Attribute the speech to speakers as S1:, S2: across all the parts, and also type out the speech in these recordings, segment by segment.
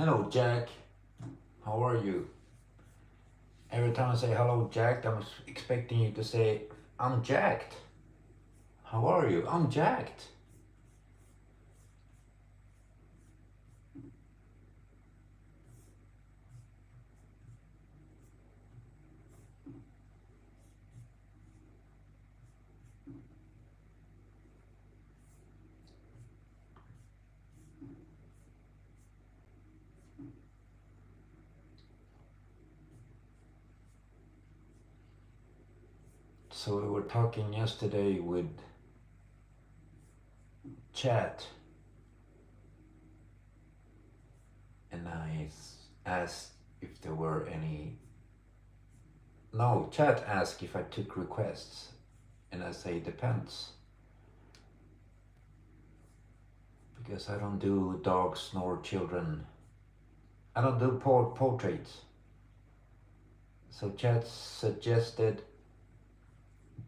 S1: Hello, Jack. How are you? Every time I say hello, Jack, I'm expecting you to say, I'm jacked. How are you? I'm jacked. So we were talking yesterday with chat, and I asked if there were any. No, chat asked if I took requests, and I say depends. Because I don't do dogs nor children. I don't do portraits. So chat suggested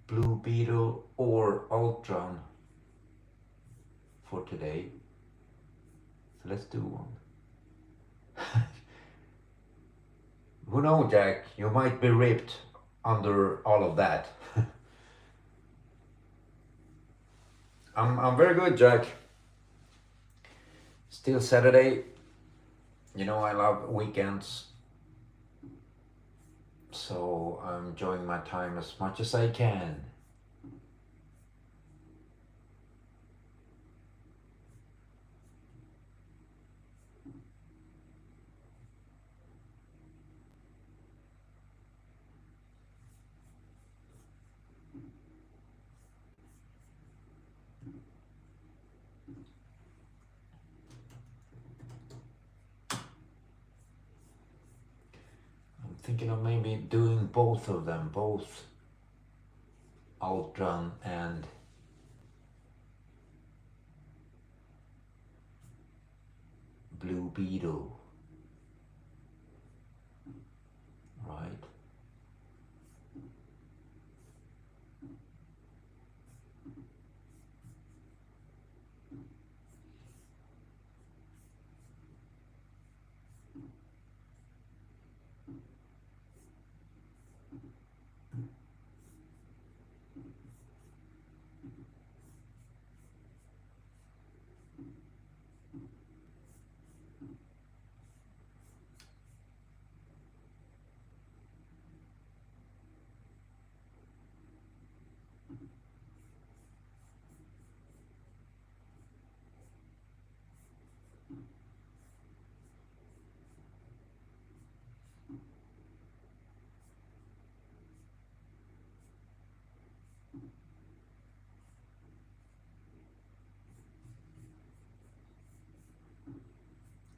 S1: Blue Beetle or Ultron for today. So let's do one. Who knows, Jack? You might be ripped under all of that. I'm very good, Jack. Still Saturday. You know I love weekends. So I'm enjoying my time as much as I can. I'm thinking of maybe doing both of them, both Ultron and Blue Beetle, right?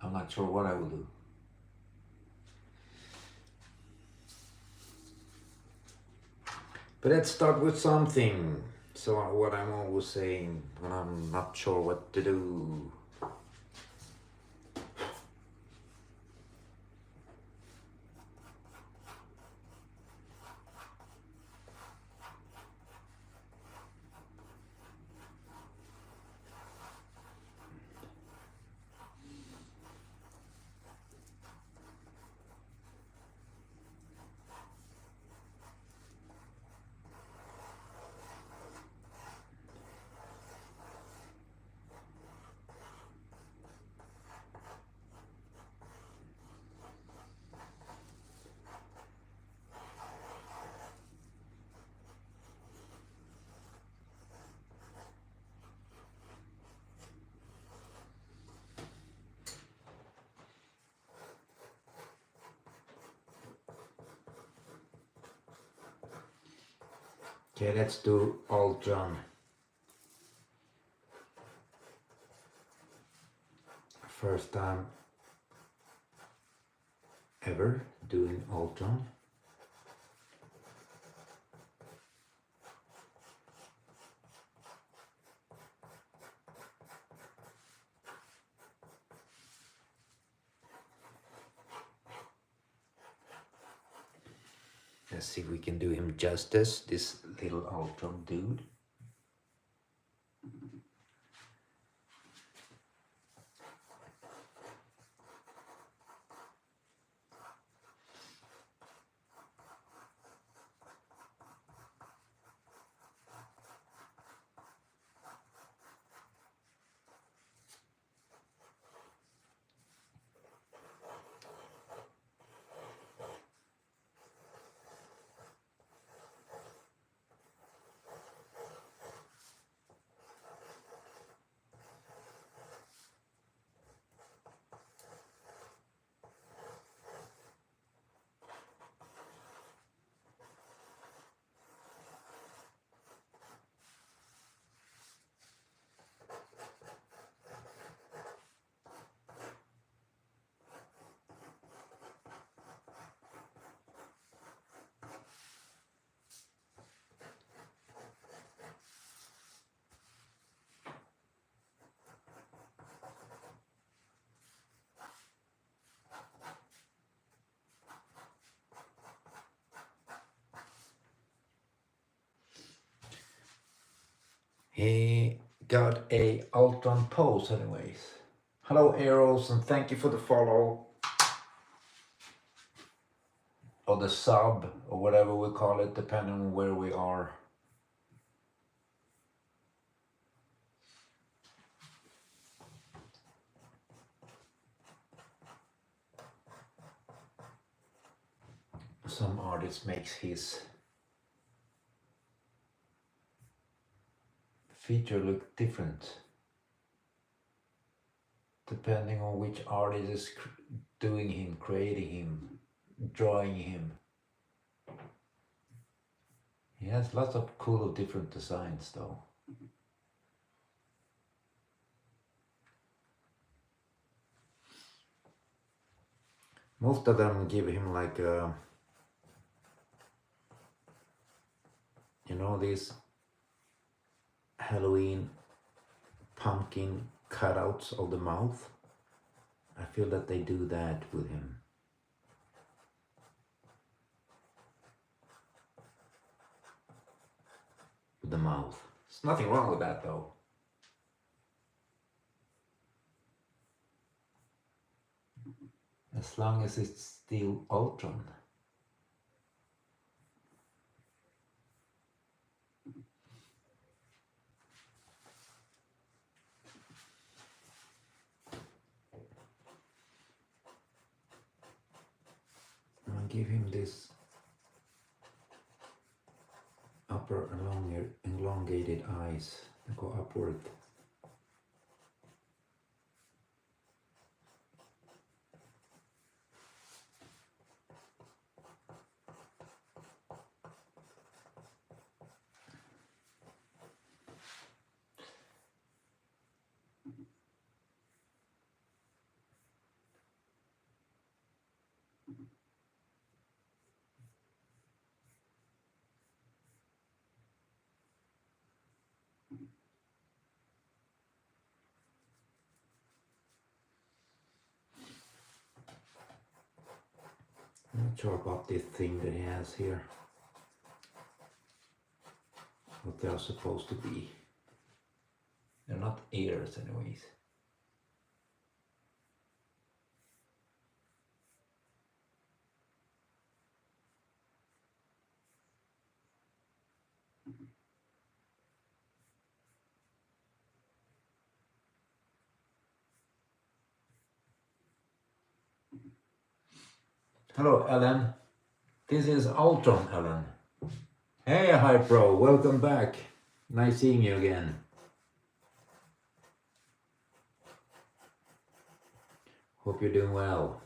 S1: I'm not sure what I will do. But let's start with something. So what I'm always saying when I'm not sure what to do. Okay, let's do Ultron. First time ever doing Ultron. Let's see if we can do him justice, this little Ultron dude. He got a Ultron pose anyways. Hello Arrows and thank you for the follow. Or the sub or whatever we call it depending on where we are. Some artist makes his feature look different depending on which artist is doing him, creating him, drawing him. He has lots of cool different designs though. Most of them give him like you know, these Halloween pumpkin cutouts of the mouth. I feel that they do that with him. With the mouth. There's nothing wrong with that though. As long as it's still Ultron. I'll give him this upper elongated eyes that go upward. I'm not sure about this thing that he has here. What they are supposed to be. They're not ears anyways. Hello Ellen. This is Ultron Ellen. Hey Hypro, welcome back. Nice seeing you again. Hope you're doing well.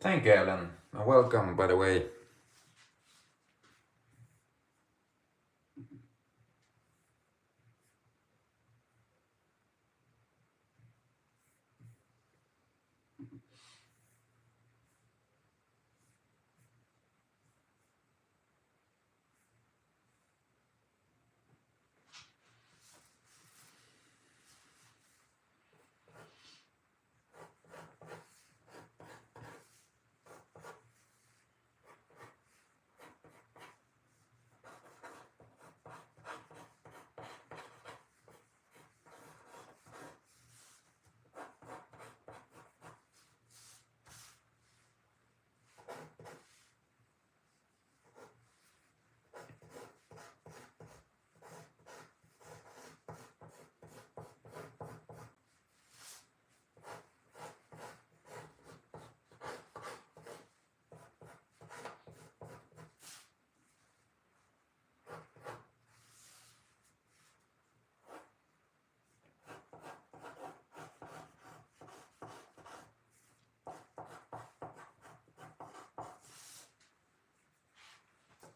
S1: Thank you, Ellen. And welcome, by the way.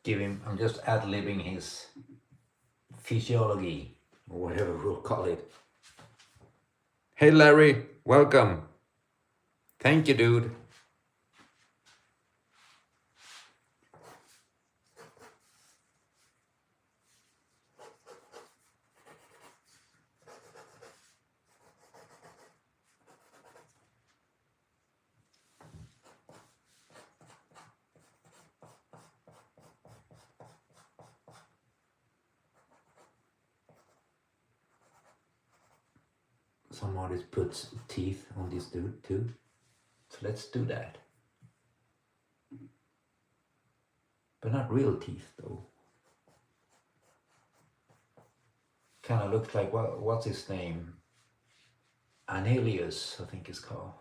S1: I'm just ad-libbing his physiology, or whatever we'll call it. Hey Larry, welcome. Thank you, dude. Some artist puts teeth on this dude too. So let's do that. But not real teeth though. Kind of looks like, what's his name? Annelius, I think it's called.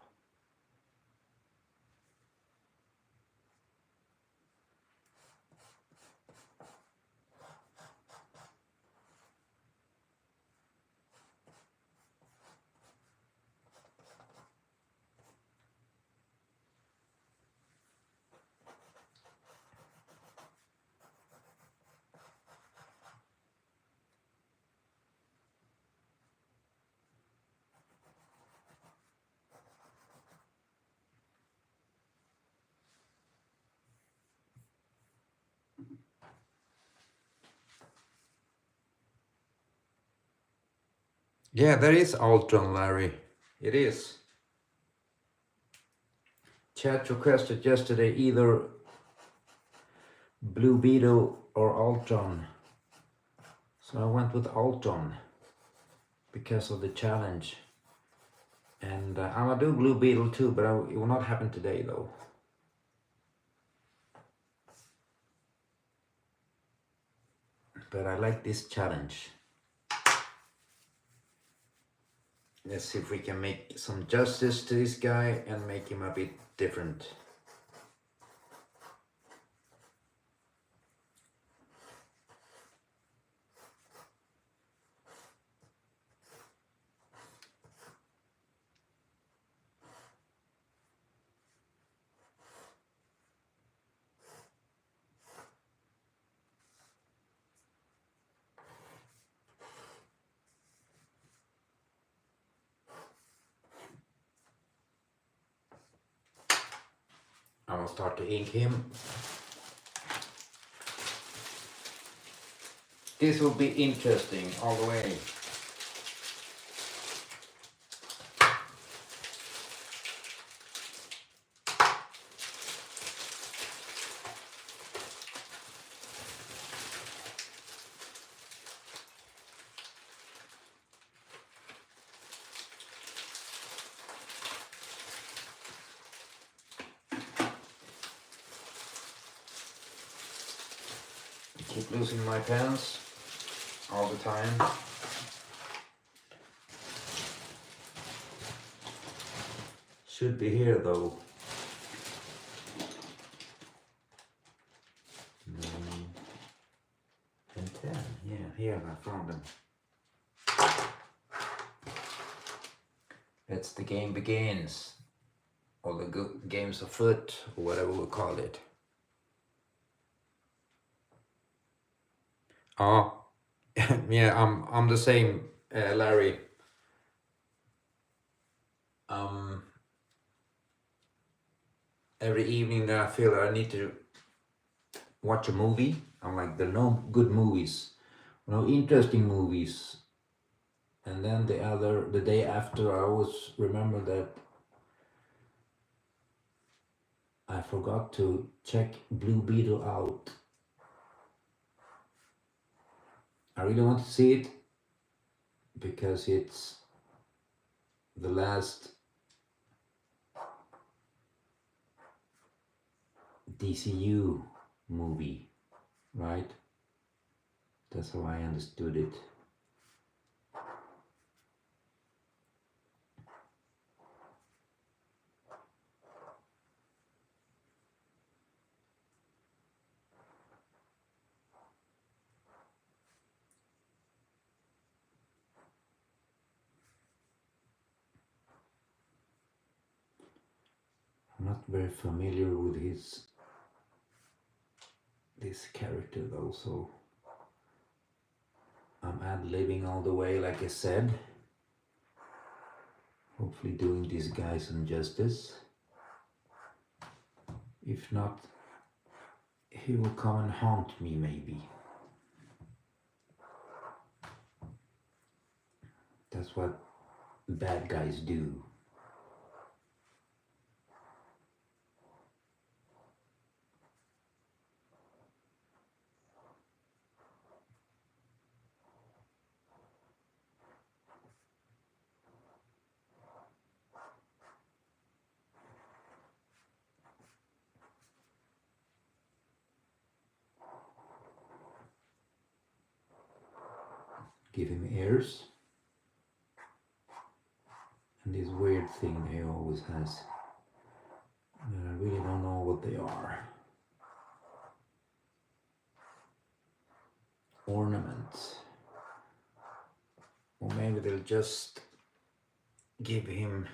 S1: Yeah, that is Ultron, Larry. It is. Chat requested yesterday either Blue Beetle or Ultron. So I went with Ultron because of the challenge. And I'm gonna do Blue Beetle too, but it will not happen today though. But I like this challenge. Let's see if we can make some justice to this guy and make him a bit different. I'm gonna start to ink him. This will be interesting all the way. Keep losing my pens all the time. Should be here though. 9 and 10. Yeah, here I found them. That's the game begins. Or the good games afoot, or whatever we call it. Oh, yeah, I'm the same, Larry. Every evening that I feel that I need to watch a movie, I'm like, there are no good movies, no interesting movies. And then the day after, I always remember that I forgot to check Blue Beetle out. I really want to see it because it's the last DCU movie, right? That's how I understood it. I'm not very familiar with his this character though, so I'm ad-libbing all the way, like I said. Hopefully doing these guys some justice. If not, he will come and haunt me maybe. That's what bad guys do. Give him ears. And this weird thing he always has. And I really don't know what they are. Ornaments. Or maybe they'll just give him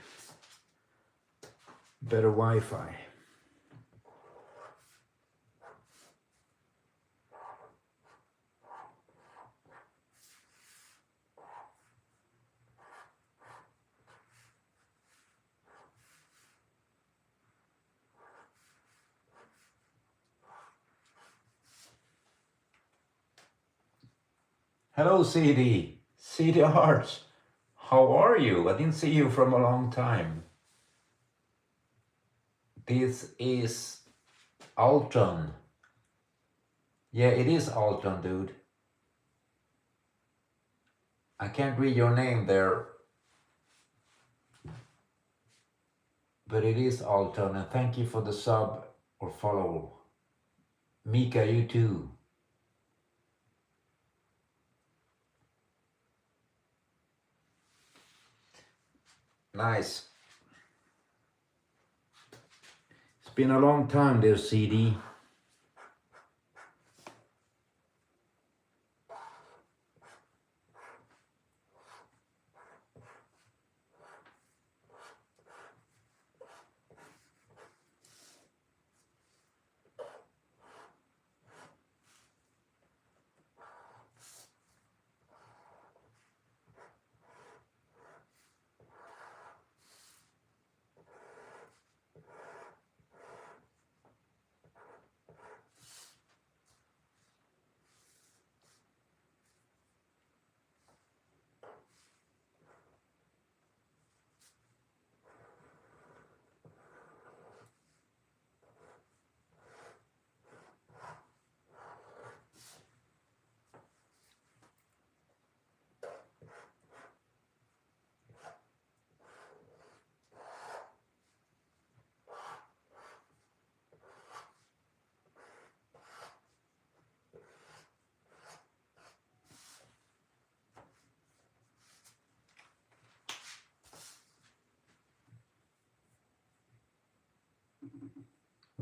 S1: better Wi-Fi. Hello CD Arch. How are you? I didn't see you from a long time. This is Ultron. Yeah, it is Ultron, dude. I can't read your name there. But it is Ultron, and thank you for the sub or follow. Mika, you too. Nice. It's been a long time there, CD.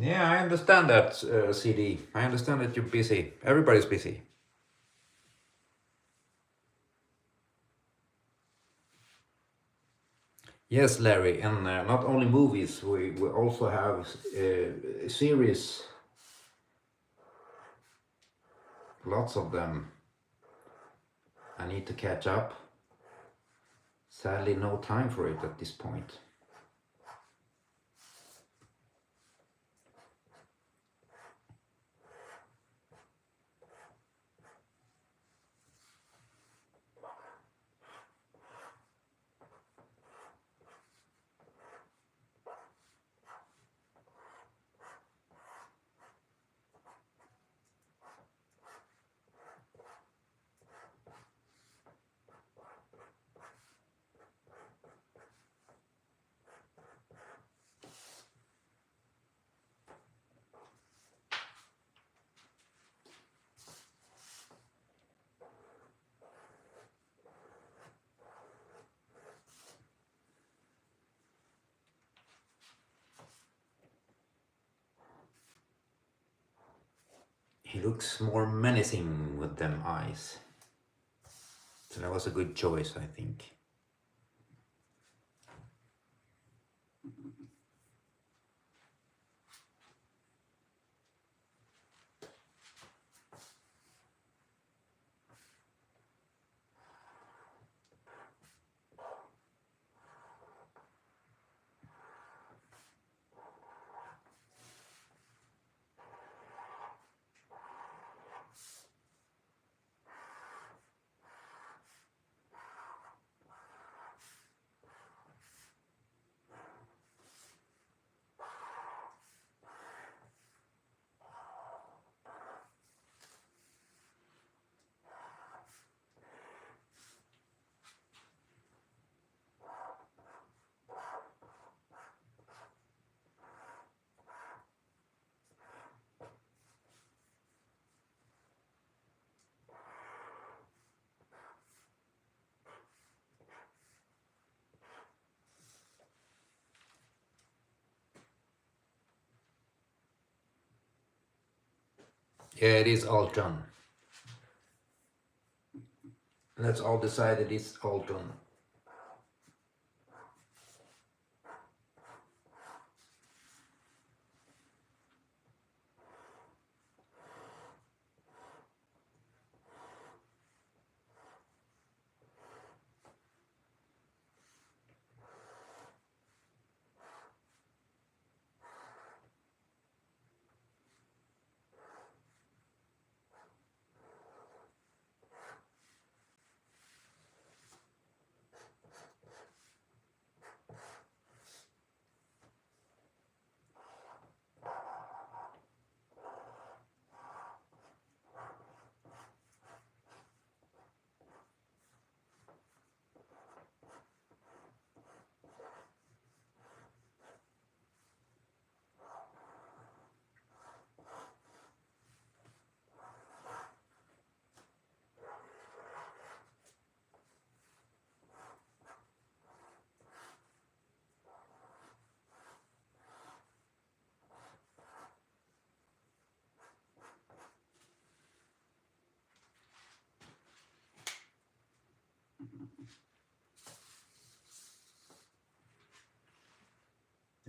S1: Yeah, I understand that, CD. I understand that you're busy. Everybody's busy. Yes, Larry, and not only movies, we also have series, lots of them. I need to catch up. Sadly, no time for it at this point. He looks more menacing with them eyes. So that was a good choice, I think. Yeah, it is Ultron. Let's all decide it is Ultron.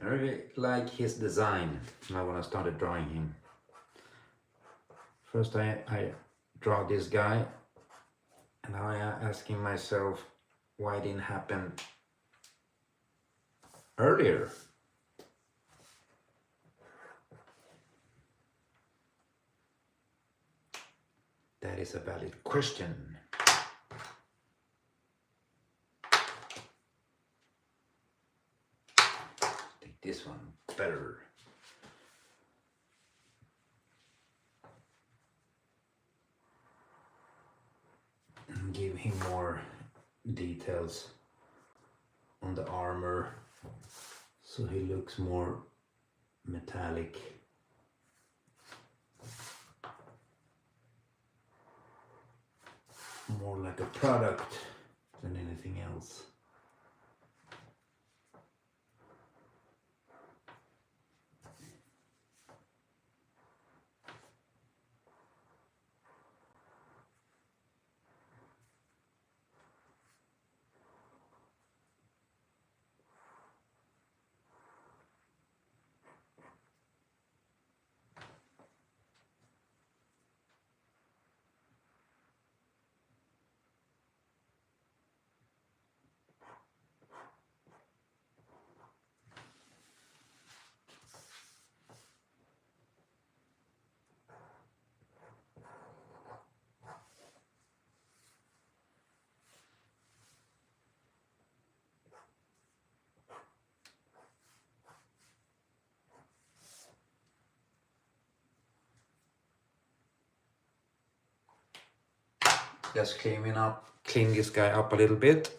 S1: I really like his design now when I started drawing him. First I draw this guy, and now I am asking myself why it didn't happen earlier. That is a valid question. Take this one better. And give him more details on the armor so he looks more metallic. More like a product than anything else. Just clean this guy up a little bit.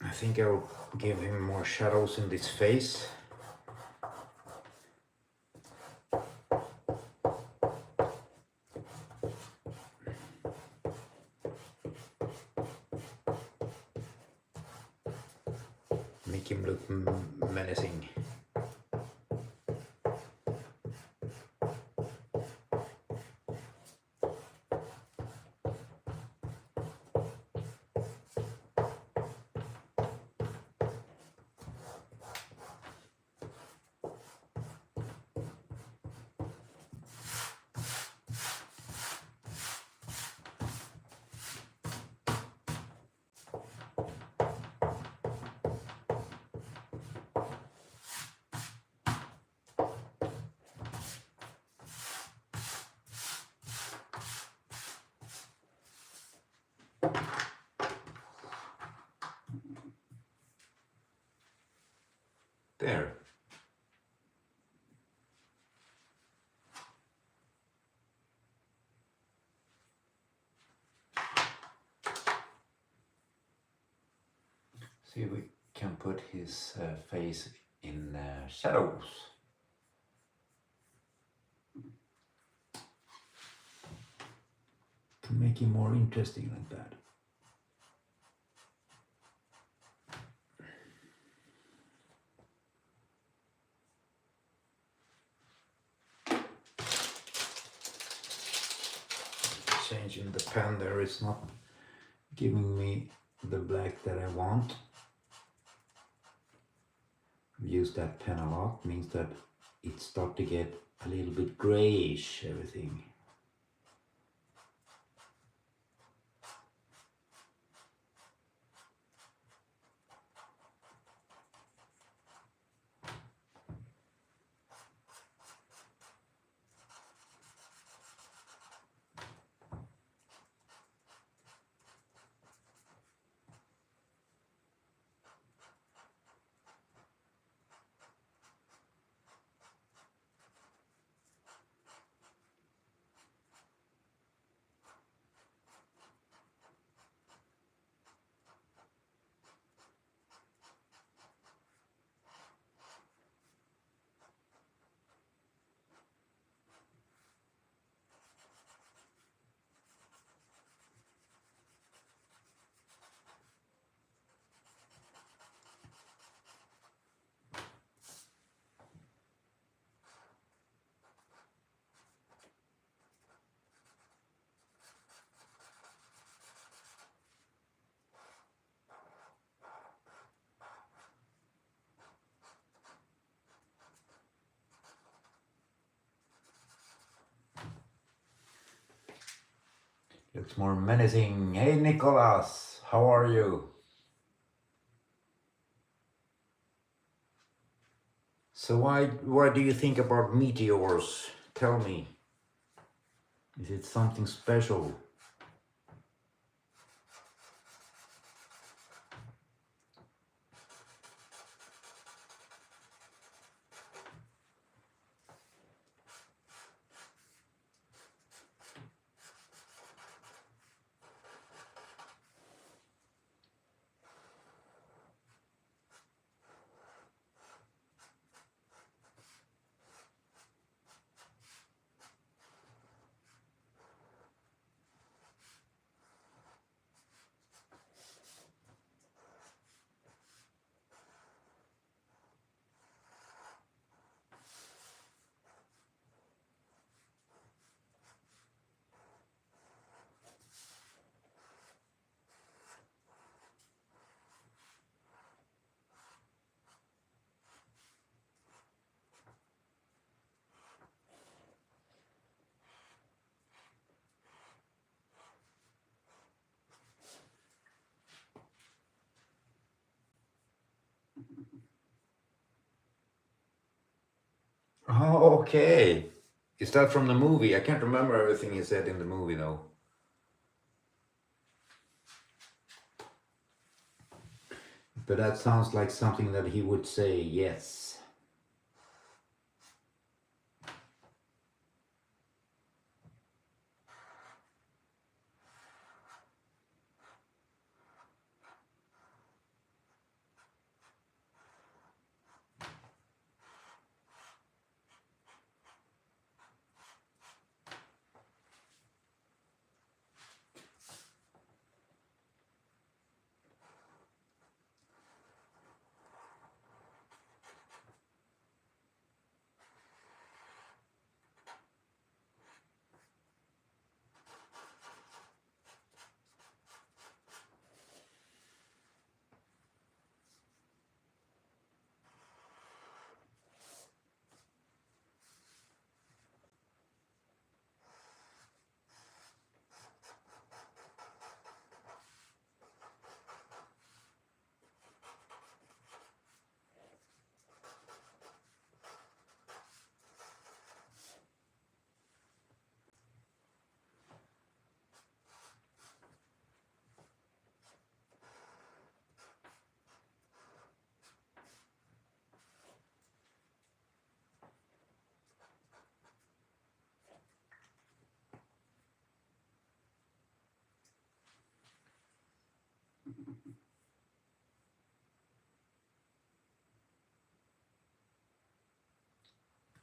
S1: I think I'll give him more shadows in this face. Make him look menacing. There. See if we can put his face in shadows. to make it more interesting like that. Changing the pen there is not giving me the black that I want. Use that pen a lot, means that it starts to get a little bit grayish, everything. Looks more menacing. Hey Nicholas, how are you? So why do you think about meteors? Tell me. Is it something special? Oh, okay. Is that from the movie? I can't remember everything he said in the movie though. But that sounds like something that he would say, yes.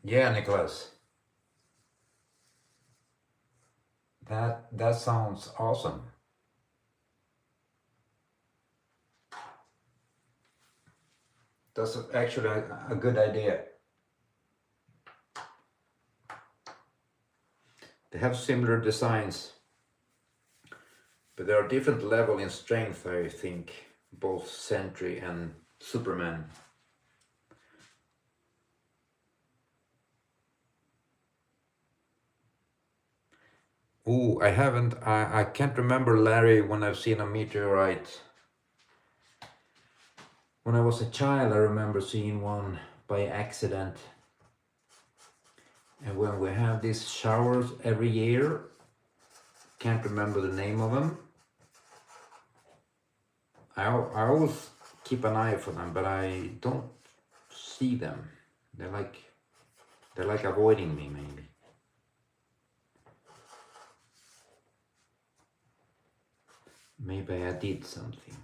S1: Yeah, Nicholas. That sounds awesome. That's actually a good idea. They have similar designs, but there are different level in strength, I think, both Sentry and Superman. Ooh, I can't remember, Larry, when I've seen a meteorite. When I was a child, I remember seeing one by accident. And when we have these showers every year, can't remember the name of them. I always keep an eye for them, but I don't see them. They're like avoiding me, maybe. Maybe I did something.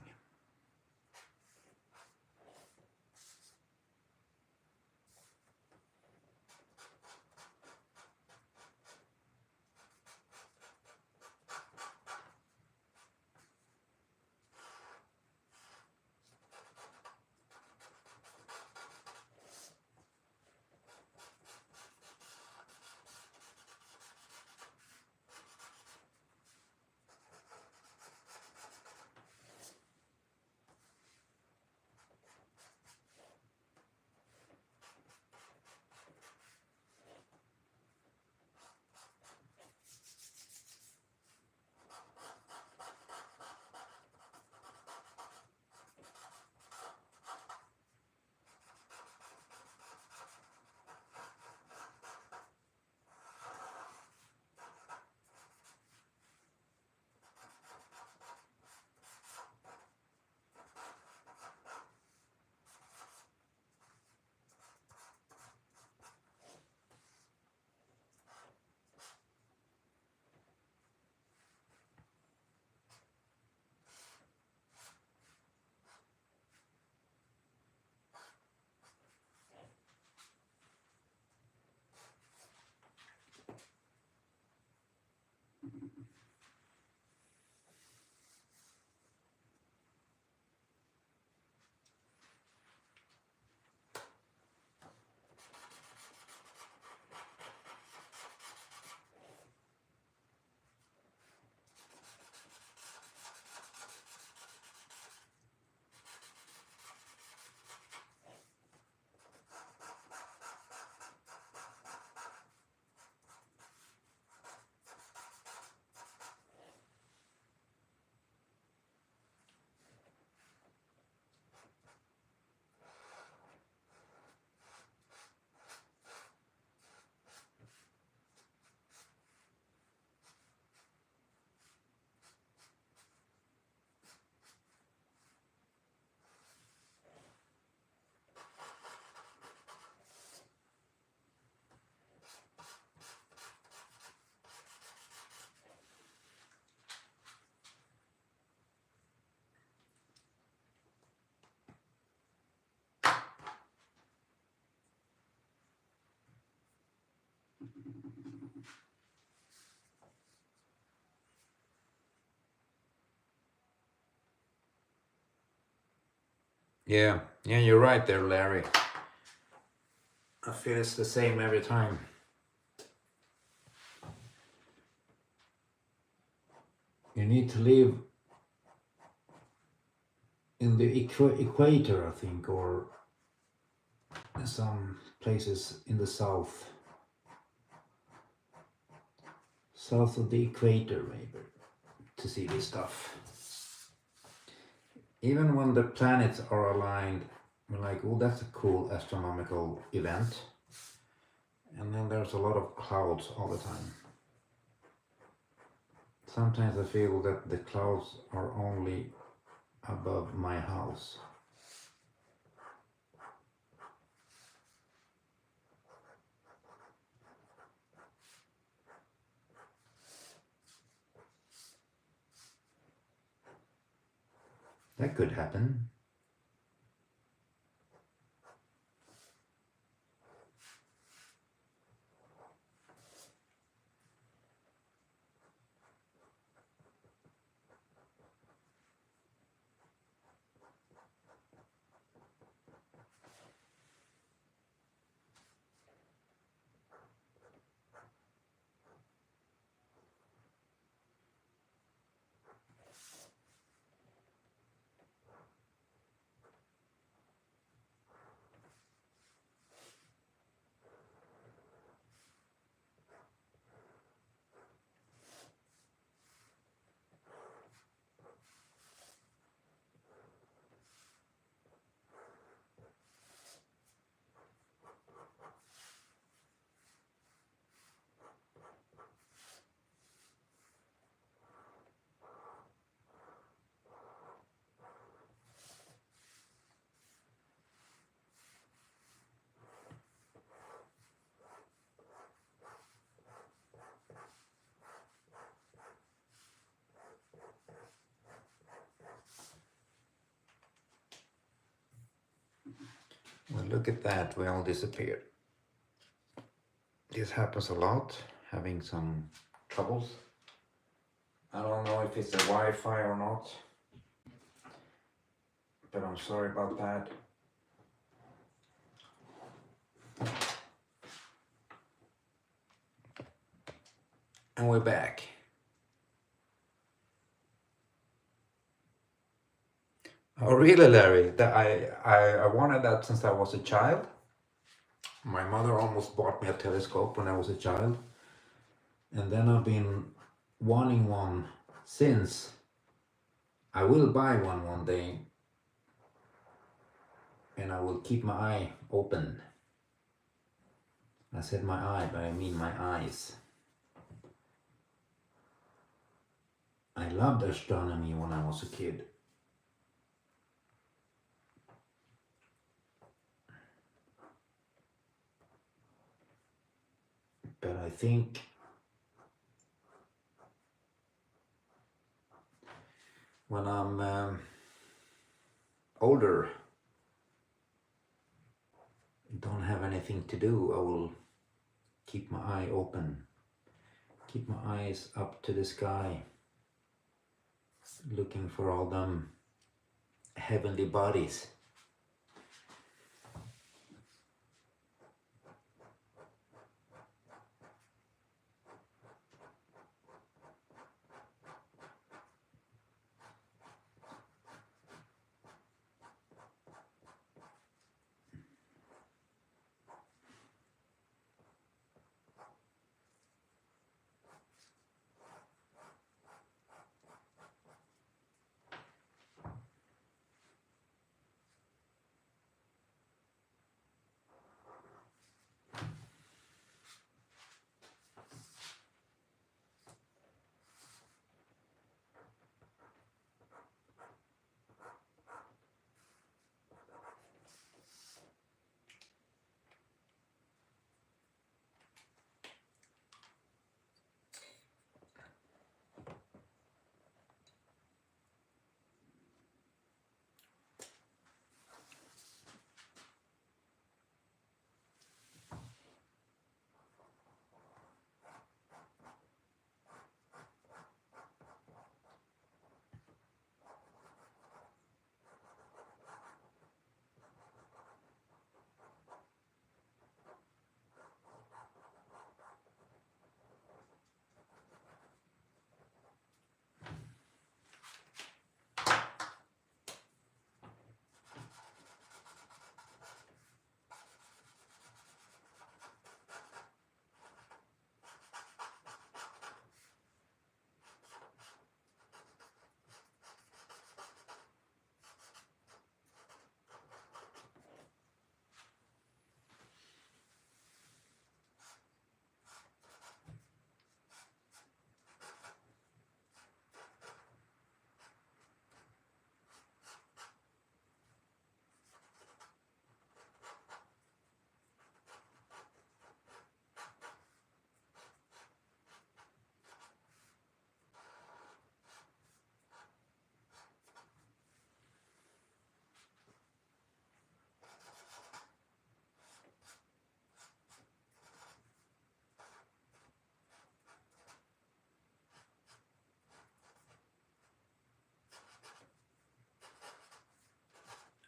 S1: Yeah, you're right there, Larry. I feel it's the same every time. You need to live in the equator, I think, or some places in the south. South of the equator, maybe, to see this stuff. Even when the planets are aligned, we're like, oh, that's a cool astronomical event. And then there's a lot of clouds all the time. Sometimes I feel that the clouds are only above my house. That could happen. look at that, we all disappeared. This happens a lot, having some troubles. I don't know if it's the Wi-Fi or not, but I'm sorry about that. And we're back. Oh really, Larry? That I wanted that since I was a child. My mother almost bought me a telescope when I was a child. And then I've been wanting one since. I will buy one day. And I will keep my eye open. I said my eye, but I mean my eyes. I loved astronomy when I was a kid. But I think when I'm older, don't have anything to do, I will keep my eye open, keep my eyes up to the sky, looking for all them heavenly bodies.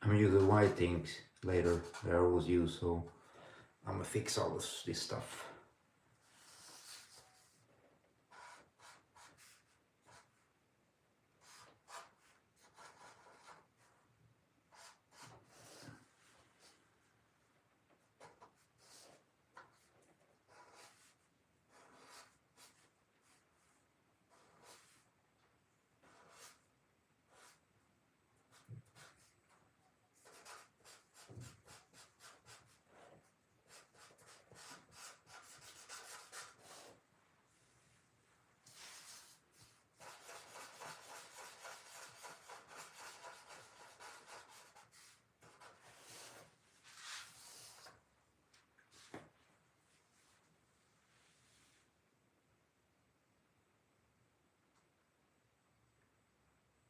S1: I'm using the white things later that I always use, so I'm gonna fix all this stuff.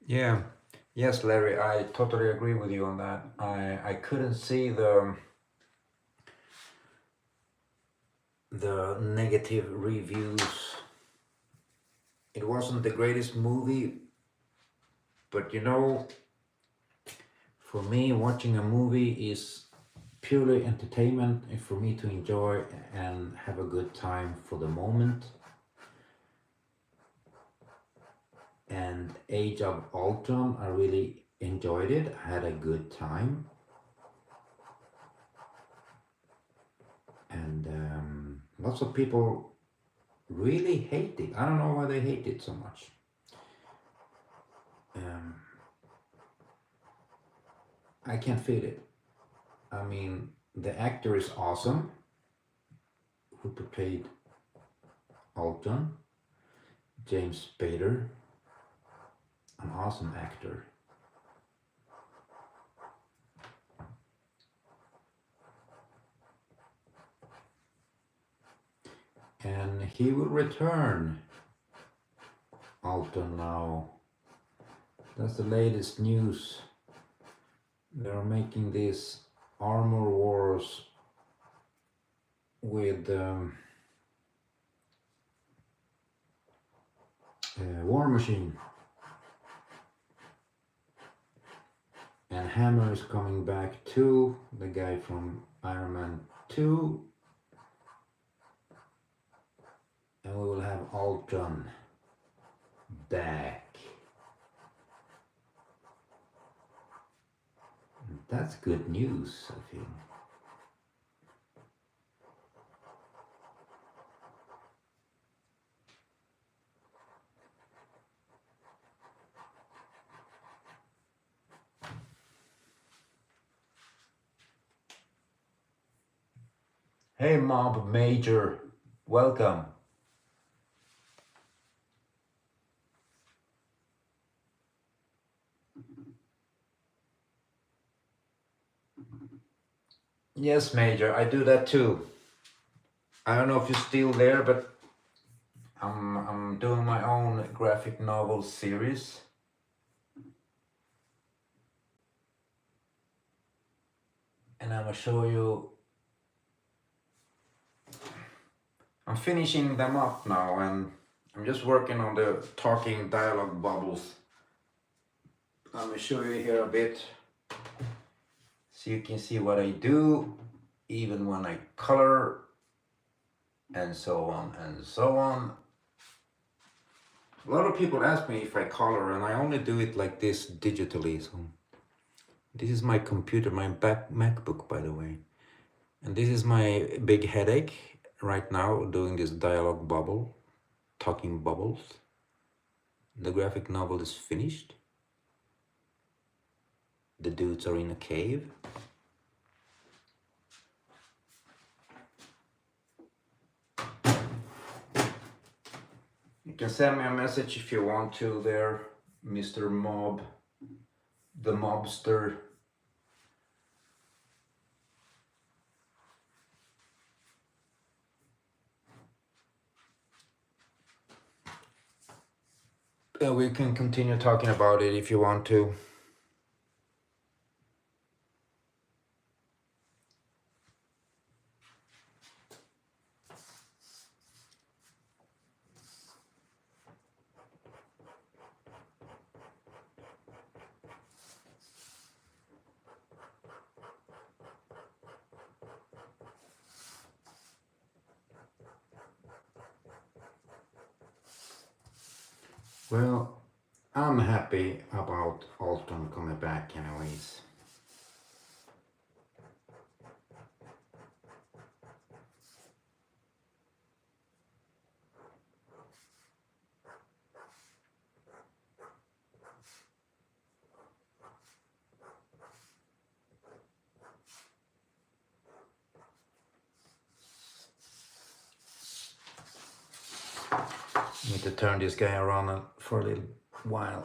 S1: Yeah, yes, Larry, I totally agree with you on that. I couldn't see the negative reviews. It wasn't the greatest movie, but you know, for me, watching a movie is purely entertainment and for me to enjoy and have a good time for the moment. And Age of Ultron, I really enjoyed it. I had a good time. And lots of people really hate it. I don't know why they hate it so much. I can't feel it. I mean, the actor is awesome who portrayed Ultron, James Spader, an awesome actor. And he will return, Ultron now. That's the latest news. They're making this Armor Wars with War Machine. And Hammer is coming back too, the guy from Iron Man 2. And we will have Ultron back. That's good news, I feel. Hey Mob Major, welcome. Yes, Major, I do that too. I don't know if you're still there, but I'm doing my own graphic novel series. And I'm gonna show you. I'm finishing them up now and I'm just working on the talking dialogue bubbles. I'm gonna show you here a bit so you can see what I do, even when I color, and so on and so on. A lot of people ask me if I color, and I only do it like this digitally. So this is my computer, my MacBook, by the way. And this is my big headache right now, doing this dialogue bubble, talking bubbles. The graphic novel is finished. The dudes are in a cave. You can send me a message if you want to there, Mr. Mob, the mobster. We can continue talking about it if you want to. Well, I'm happy about Ultron coming back anyways. Need to turn this guy around for a little while.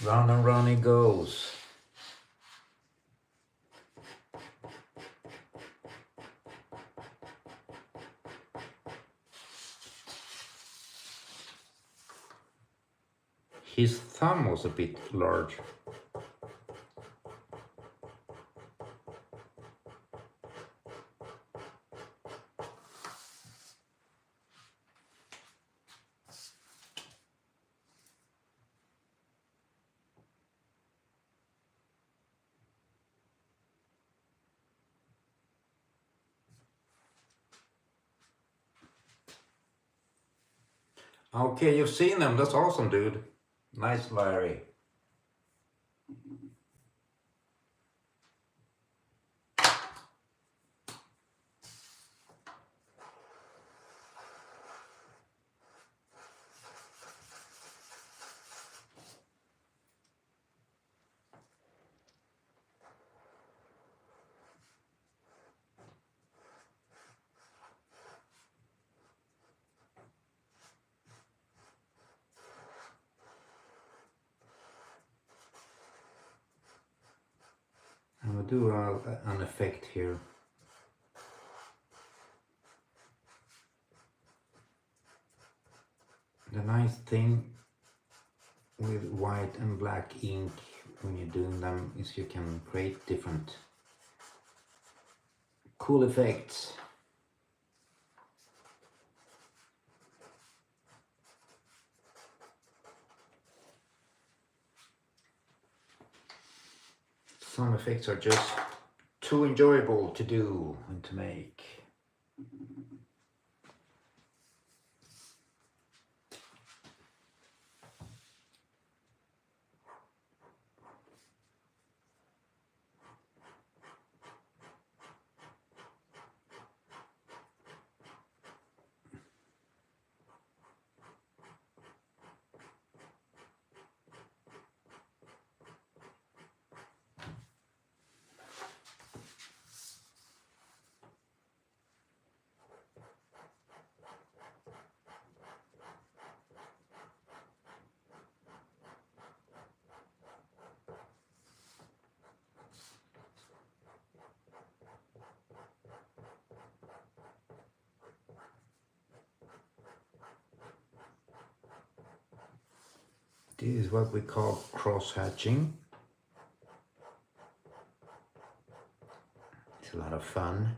S1: Round and round it goes. His thumb was a bit large. Okay, you've seen them. That's awesome, dude. Nice, Larry. I'll do an effect here. The nice thing with white and black ink when you're doing them is you can create different cool effects. Some effects are just too enjoyable to do and to make. This is what we call cross-hatching. It's a lot of fun.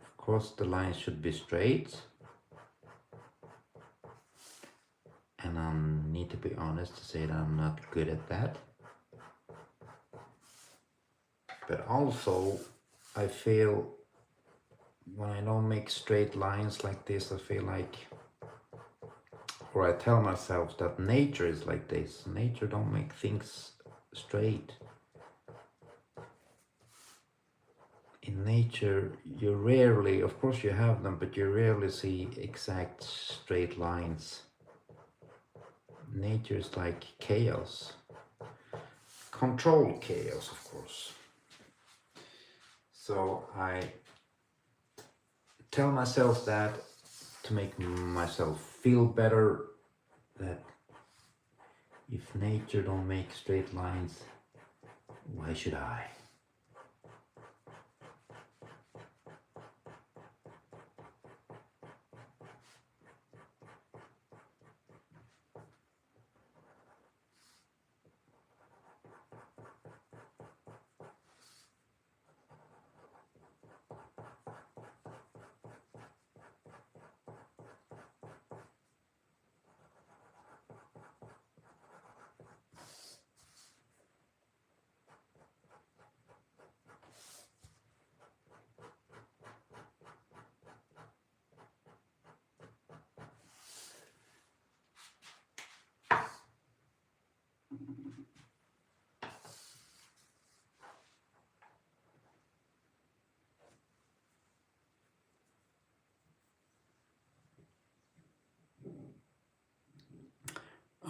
S1: Of course, the lines should be straight. And I need to be honest to say that I'm not good at that. But also, I feel when I don't make straight lines like this, I feel like, or I tell myself that nature is like this. Nature don't make things straight. In nature, you rarely, of course you have them, but you rarely see exact straight lines. Nature is like chaos. Controlled chaos, of course. So I tell myself that to make myself feel better, that if nature don't make straight lines, why should I?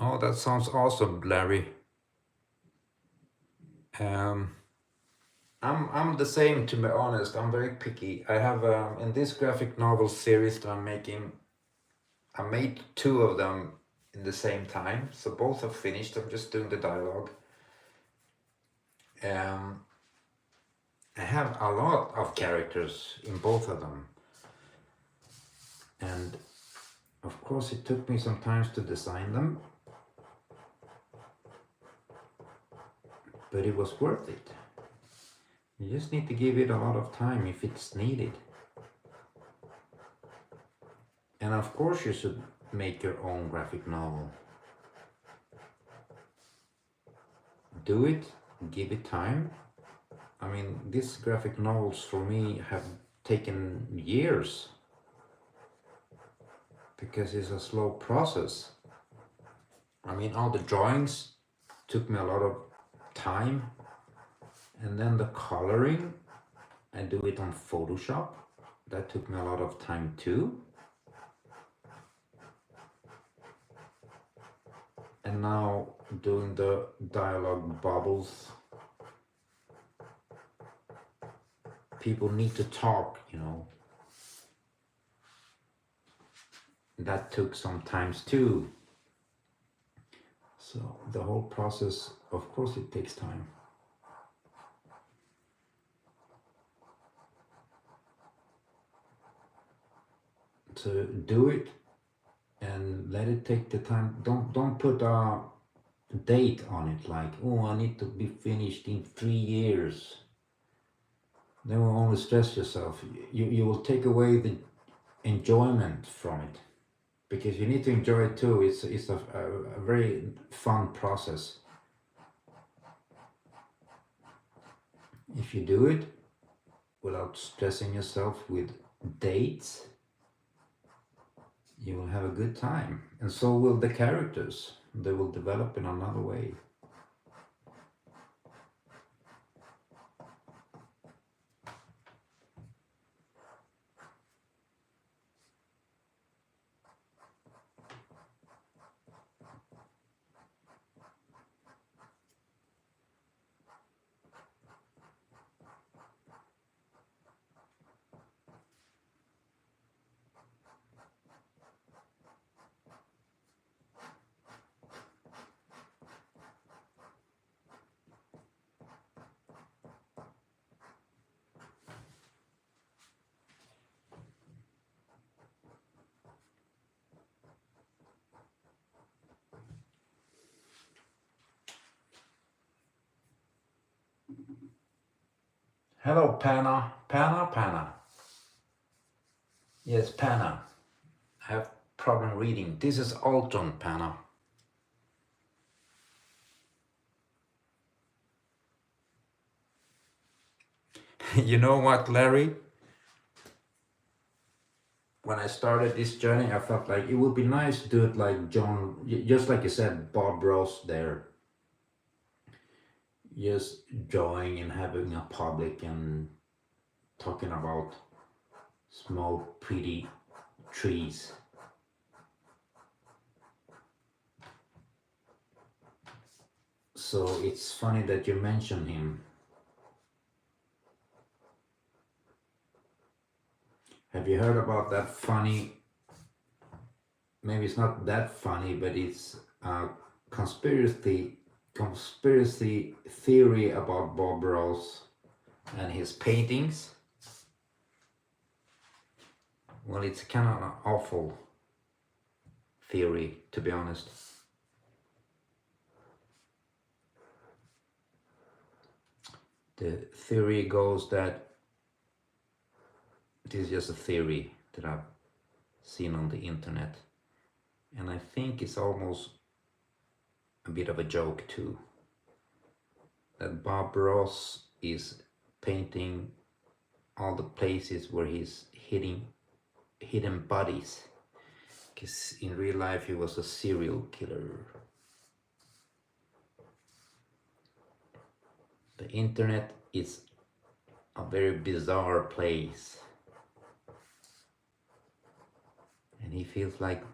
S1: Oh, that sounds awesome, Larry. I'm the same, to be honest. I'm very picky. I have in this graphic novel series that I'm making, I made two of them in the same time, so both are finished. I'm just doing the dialogue. Um, I have a lot of characters in both of them, and of course it took me some time to design them, but it was worth it. You just need to give it a lot of time if it's needed. And of course you should make your own graphic novel. Do it, give it time. I mean, these graphic novels for me have taken years because it's a slow process. I mean, all the drawings took me a lot of time, and then the coloring, I do it on Photoshop. That took me a lot of time too. And now doing the dialogue bubbles. People need to talk, you know. That took some time too. So the whole process, of course it takes time. So do it and let it take the time. Don't put a date on it, like, oh, I need to be finished in 3 years. Then will only stress yourself. You will take away the enjoyment from it, because you need to enjoy it too. It's a very fun process. If you do it without stressing yourself with dates, you will have a good time, and so will the characters. They will develop in another way. Hello, Panna. Panna. Yes, Panna. I have problem reading. This is Ultron, Panna. You know what, Larry? When I started this journey, I felt like it would be nice to do it like John, just like you said, Bob Ross there. Just drawing and having a public and talking about small, pretty trees. So it's funny that you mentioned him. Have you heard about that funny, maybe it's not that funny, but it's a conspiracy theory about Bob Ross and his paintings? Well, it's kind of an awful theory, to be honest. The theory goes that, this is just a theory that I've seen on the internet, and I think it's almost a bit of a joke too, that Bob Ross is painting all the places where he's hitting hidden bodies, because in real life he was a serial killer. The internet is a very bizarre place, and he feels like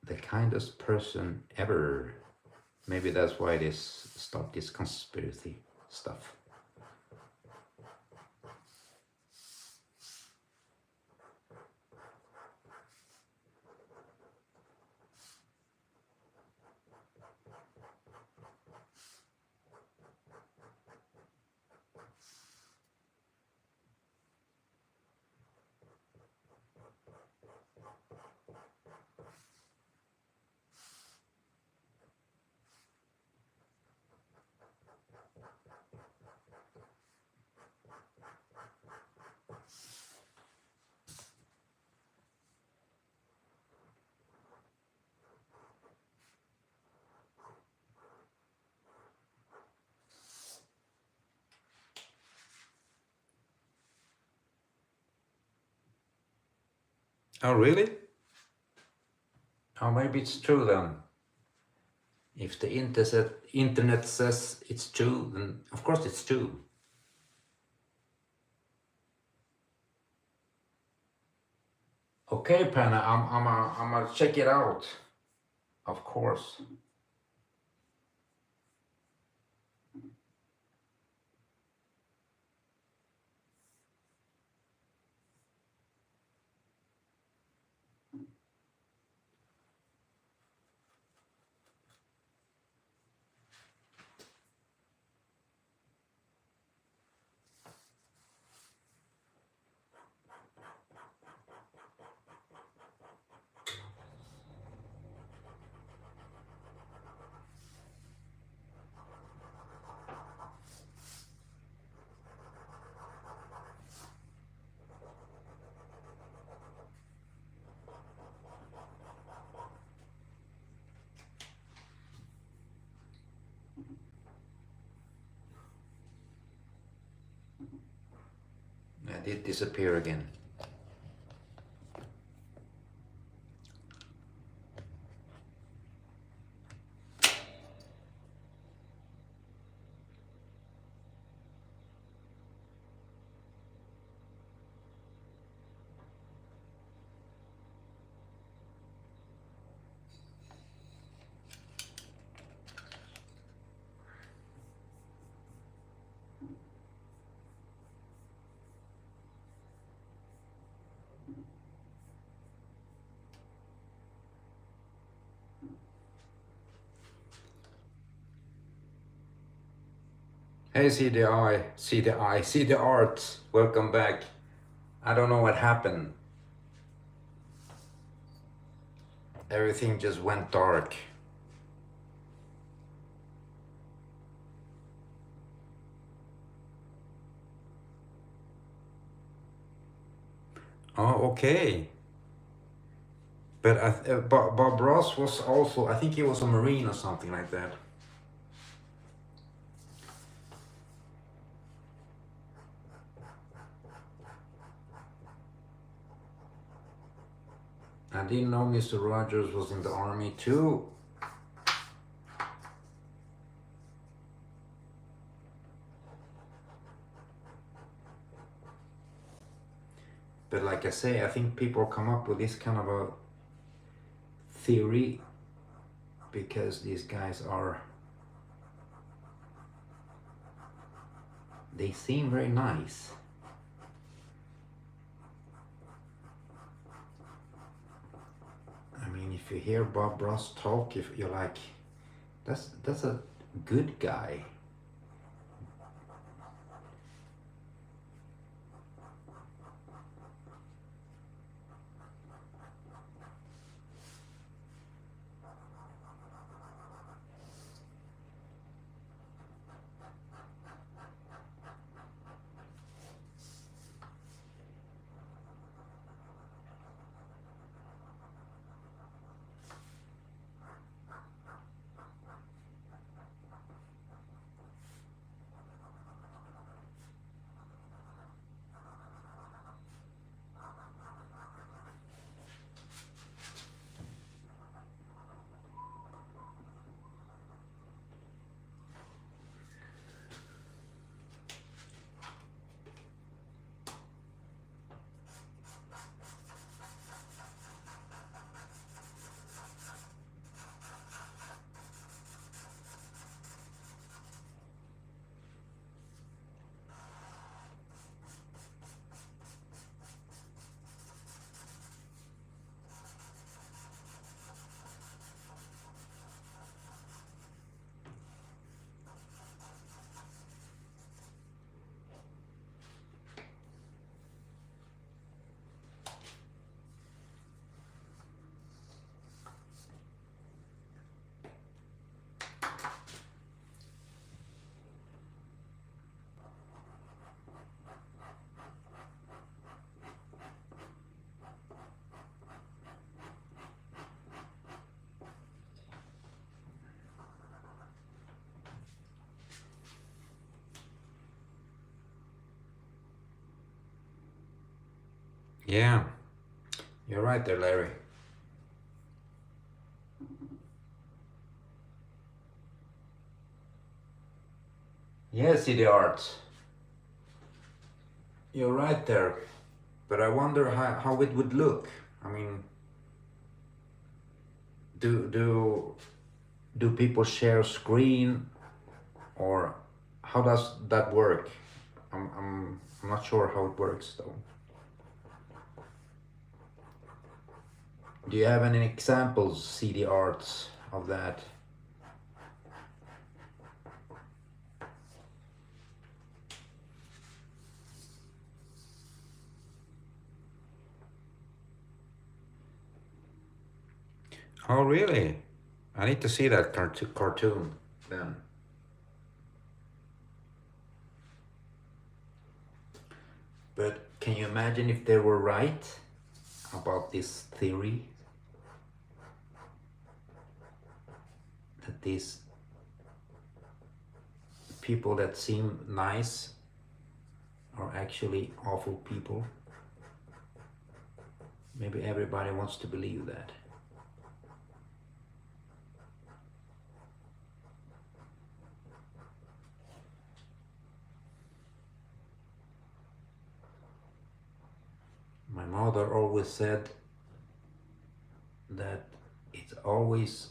S1: the kindest person ever. Maybe that's why they stopped this conspiracy stuff. Oh, really? Oh, maybe it's true then. If the internet says it's true, then of course it's true. Okay, Penna, I'm gonna check it out. Of course. I did disappear again. Hey, see the eye, see the eye, see the art. Welcome back. I don't know what happened. Everything just went dark. Oh, okay. But Bob Ross was also, I think he was a Marine or something like that. I didn't know Mr. Rogers was in the army too. But like I say, I think people come up with this kind of a theory because these guys are, they seem very nice. I mean, if you hear Bob Ross talk, if you're like, that's a good guy. Yeah, You're right there, Larry. Yes, CD Arts. You're right there. But I wonder how it would look. I mean, do people share screen, or how does that work? I'm not sure how it works though. Do you have any examples, CD Arts, of that? Oh, really? I need to see that cartoon then. But can you imagine if they were right about this theory? That these people that seem nice are actually awful people? Maybe everybody wants to believe that. My mother always said that it's always,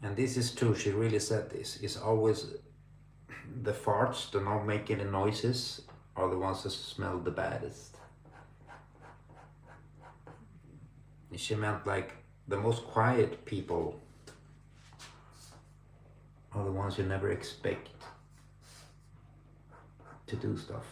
S1: and this is true, she really said this, it's always the farts do not make any noises are the ones that smell the baddest. She meant like the most quiet people are the ones you never expect to do stuff.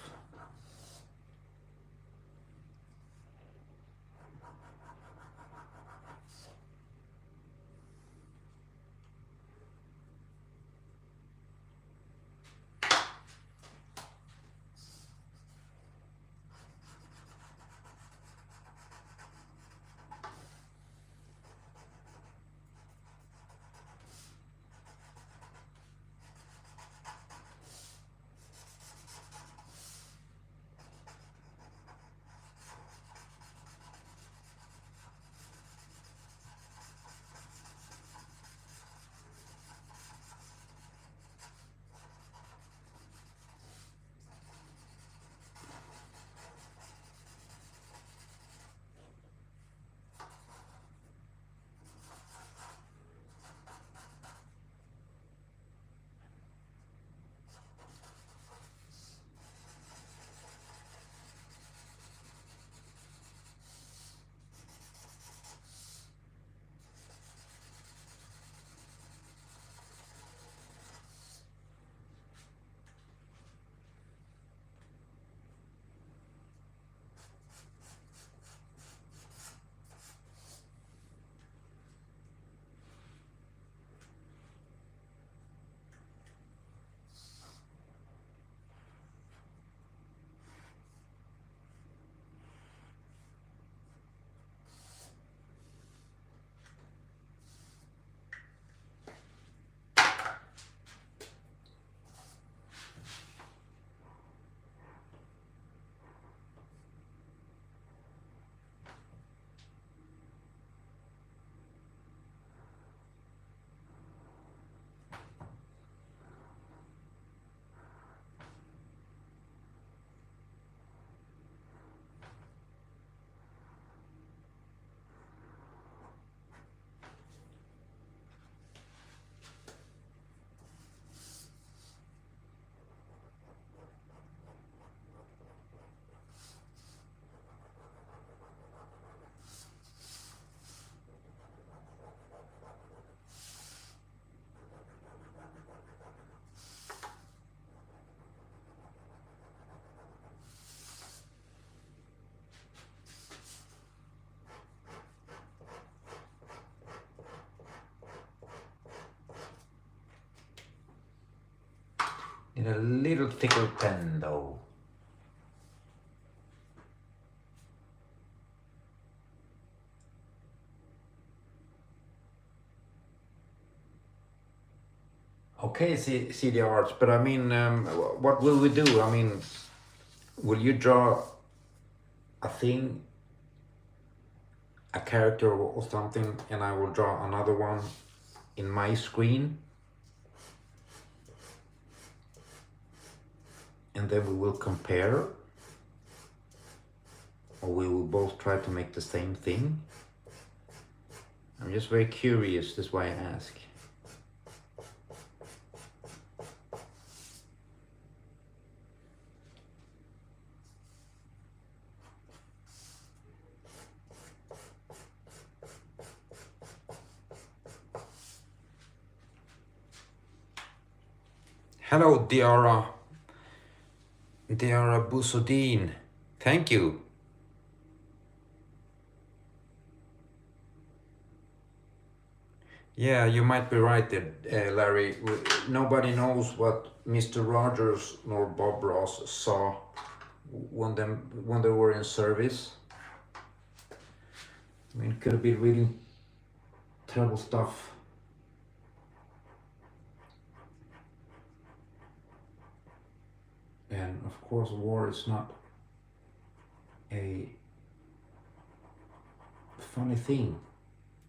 S1: In a little thicker pen though. Okay, CD Arts, but I mean, what will we do? I mean, will you draw a thing a character or something, and I will draw another one in my screen, and then we will compare, or we will both try to make the same thing. I'm just very curious, that's why I ask. Hello, Diara Busudin. Thank you. Yeah, you might be right there, Larry. Nobody knows what Mr. Rogers nor Bob Ross saw when they were in service. I mean, it could have been really terrible stuff. And of course, war is not a funny thing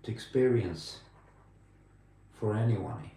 S1: to experience for anyone.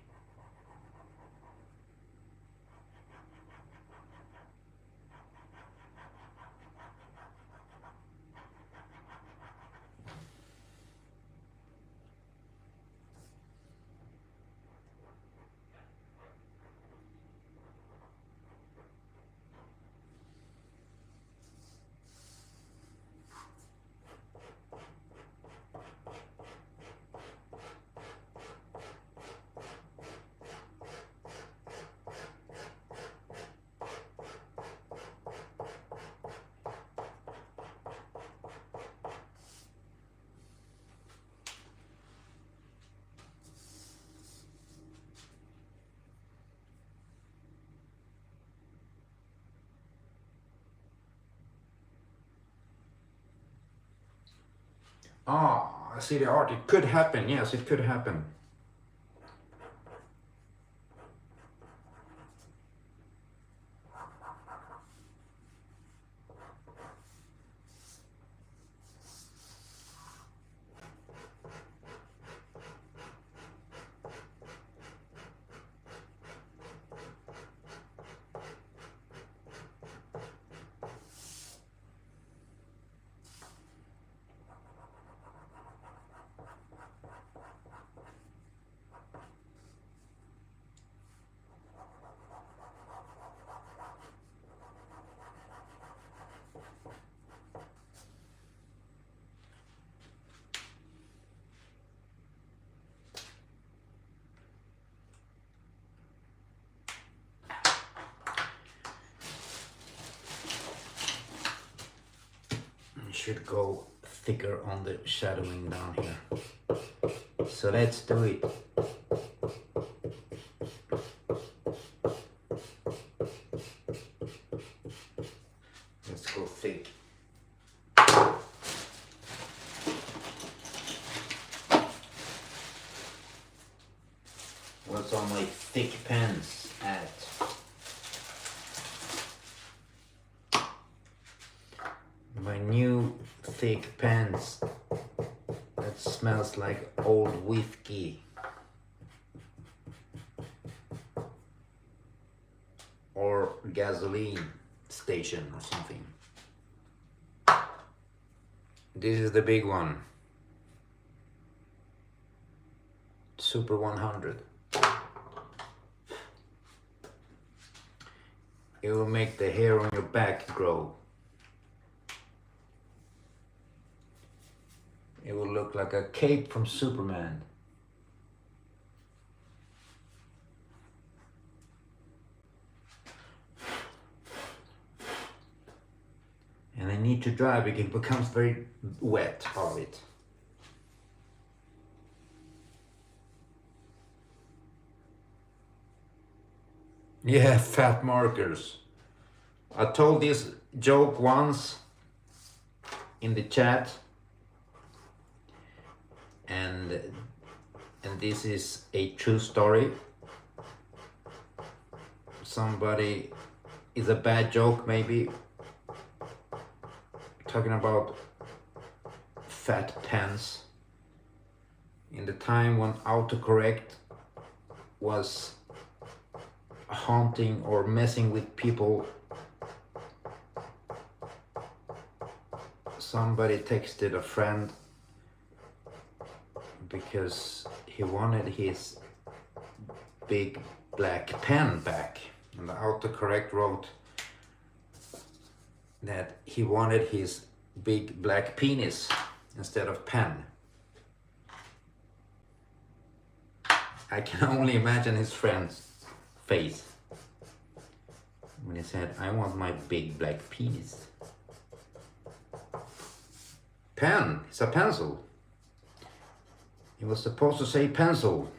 S1: Ah, I see the art. It could happen. Yes, it could happen. Should go thicker on the shadowing down here. So let's do it. Let's go thick. What's on my thick pens at? My new thick pens that smells like old whiskey or gasoline station or something. This is the big one, Super 100. It will make the hair on your back grow. It will look like a cape from Superman. And I need to dry because it becomes very wet of it. Yeah, fat markers. I told this joke once in the chat. And this is a true story. Somebody is a bad joke maybe, talking about fat pens. In the time when autocorrect was haunting or messing with people, somebody texted a friend because he wanted his big black pen back, and the autocorrect wrote that he wanted his big black penis instead of pen. I can only imagine his friend's face when he said, "I want my big black penis." Pen, it's a pencil. He was supposed to say pencil.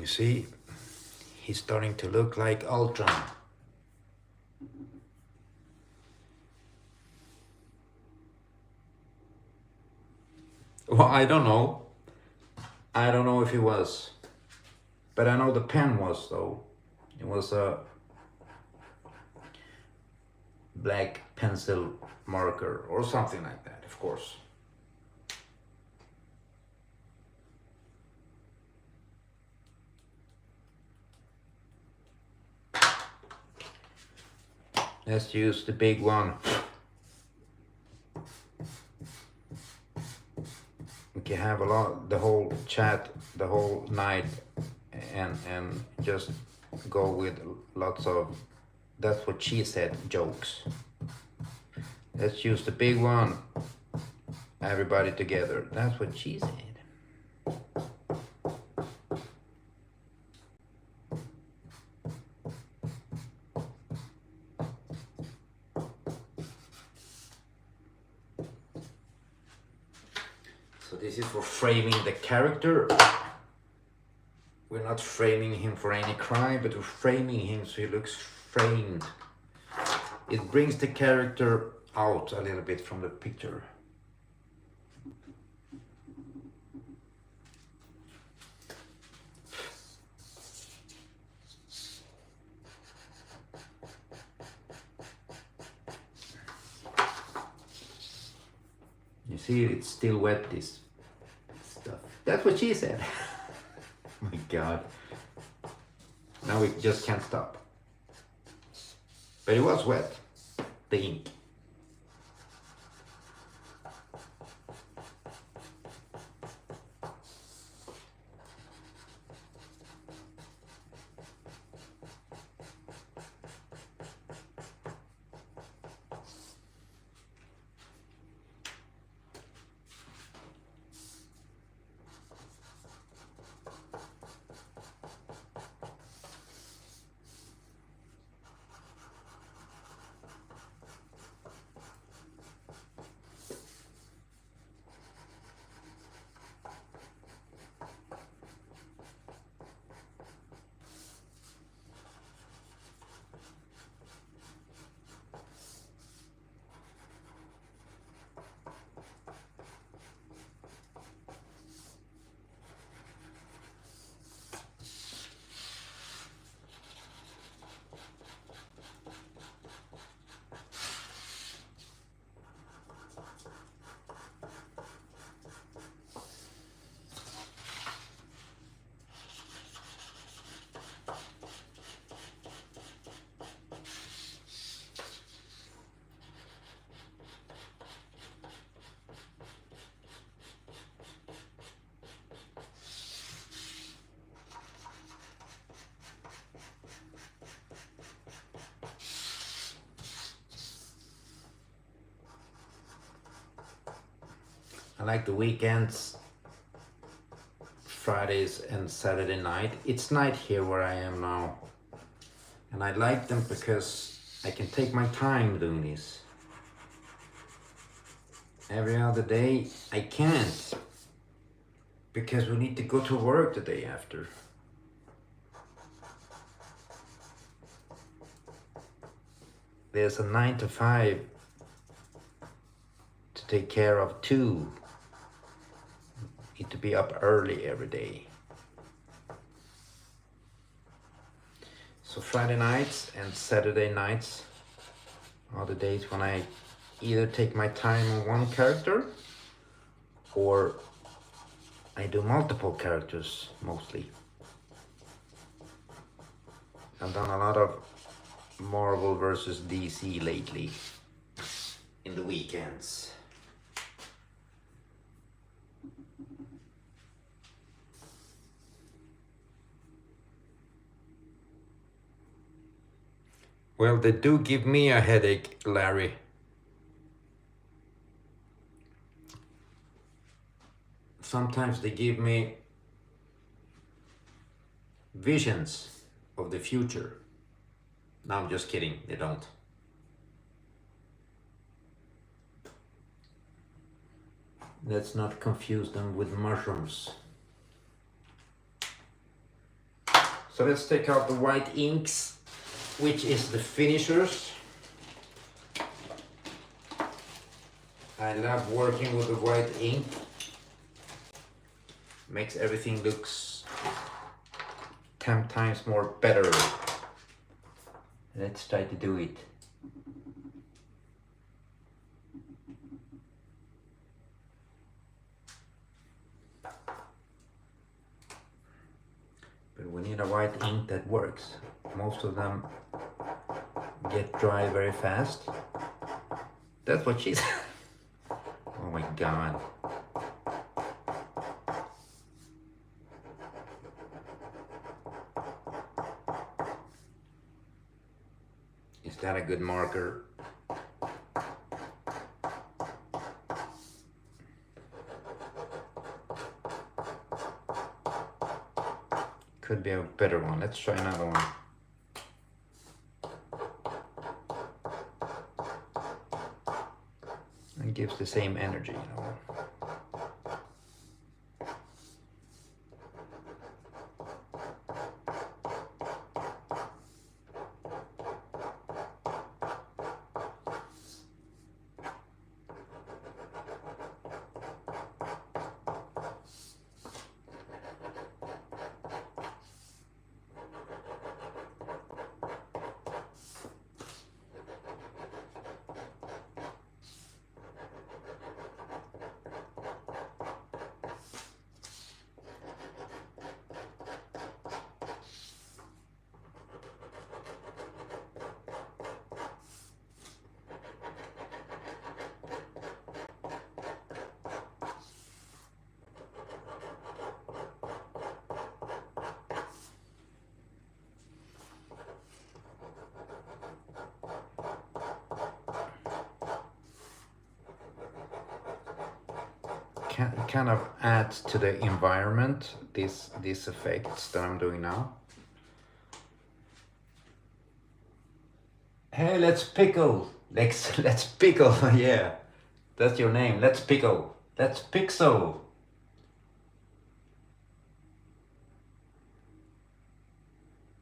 S1: You see, he's starting to look like Ultron. Well, I don't know. I don't know if he was. But I know the pen was, though. It was a black pencil marker or something like that, of course. Let's use the big one. We can have the whole chat, the whole night, and just go with lots of "that's what she said" jokes. Let's use the big one. Everybody together. That's what she said. So this is for framing the character. We're not framing him for any crime, but we're framing him so he looks framed. It brings the character out a little bit from the picture. You see, it's still wet, this stuff. That's what she said. Oh my God. Now we just can't stop. But it was wet, the ink. I like the weekends Fridays and Saturday night. It's night here where I am now. And I like them because I can take my time doing this. Every other day I can't, because we need to go to work the day after. There's a 9 to 5 to take care of too. Need to be up early every day. So Friday nights and Saturday nights are the days when I either take my time on one character or I do multiple characters mostly. I've done a lot of Marvel versus DC lately in the weekends. Well, they do give me a headache, Larry. Sometimes they give me visions of the future. No, I'm just kidding, they don't. Let's not confuse them with mushrooms. So let's take out the white inks, which is the finishers. I love working with the white ink. Makes everything looks 10 times more better. Let's try to do it. But we need a white ink that works. Most of them get dry very fast. That's what she said. Oh my god. Is that a good marker? Could be a better one. Let's try another one. It gives the same energy, you know. Kind of adds to the environment, these effects that I'm doing now. Hey, let's pickle. Let's pickle. Yeah, that's your name. Let's pickle. Let's pixel.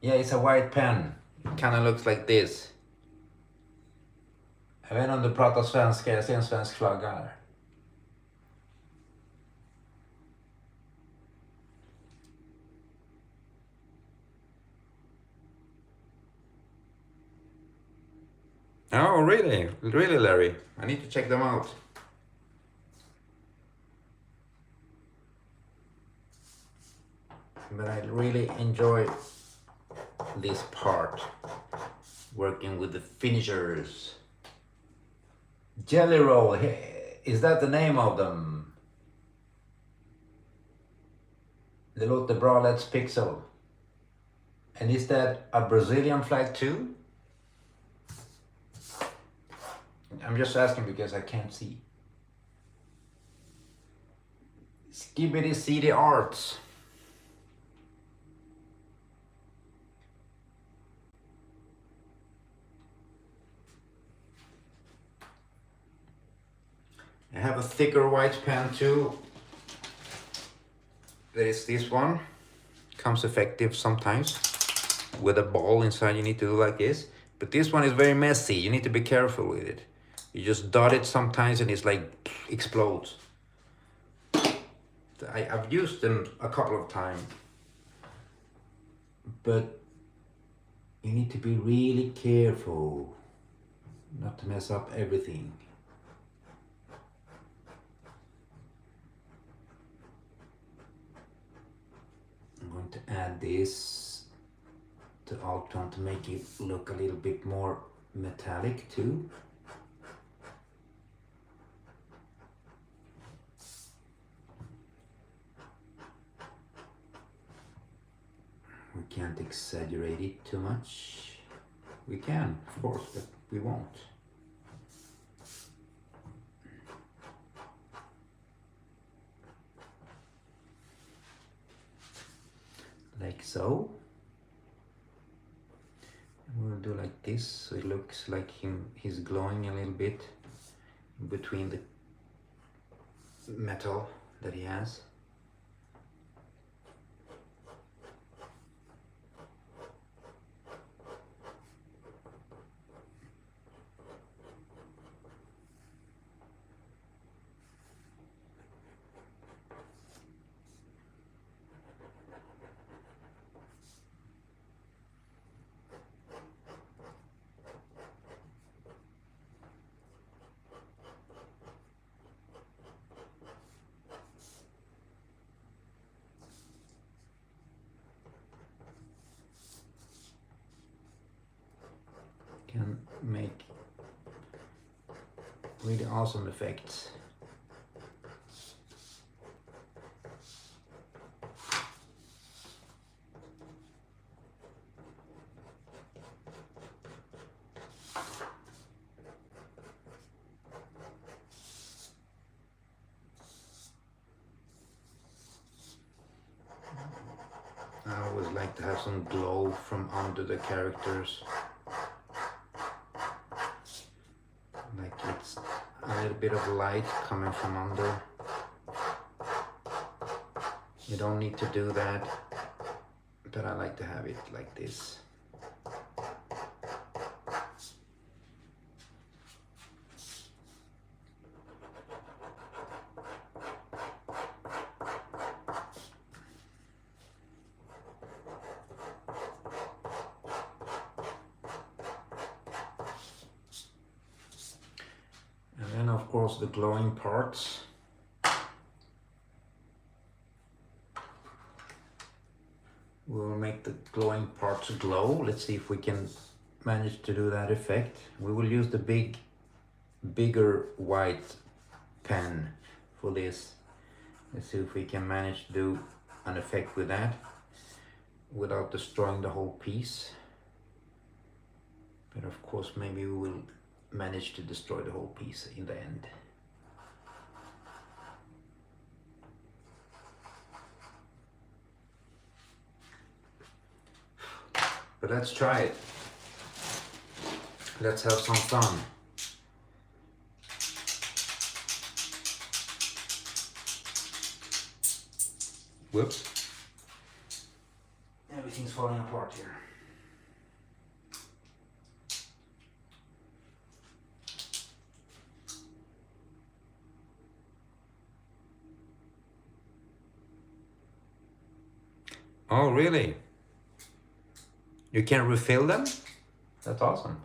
S1: Yeah, it's a white pen. It kind of looks like this. Jag vet inte om du pratar svenska. Jag ser en svensk flagga här. Oh, really? Really, Larry? I need to check them out. But I really enjoy this part, working with the finishers. Jelly roll, is that the name of them? Det låter bra, let's pixel. And is that a Brazilian flag too? I'm just asking because I can't see. Skibbity CD Arts. I have a thicker white pen too. There is this one. Comes effective sometimes with a ball inside. You need to do like this. But this one is very messy. You need to be careful with it. You just dot it sometimes and it's like explodes. I've used them a couple of times, but you need to be really careful not to mess up everything. I'm going to add this to Ultron to make it look a little bit more metallic too. We can't exaggerate it too much. We can, of course, but we won't. Like so. We'll do like this, so it looks like he's glowing a little bit between the metal that he has. Can make really awesome effects. I always like to have some glow from under the characters. Like it's a little bit of light coming from under. You don't need to do that, but I like to have it like this. And then of course the glowing parts. We'll make the glowing parts glow. Let's see if we can manage to do that effect. We will use the bigger white pen for this. Let's see if we can manage to do an effect with that without destroying the whole piece. But of course maybe we will manage to destroy the whole piece in the end. But let's try it. Let's have some fun. Whoops. Everything's falling apart here. Oh, really? You can refill them? That's awesome.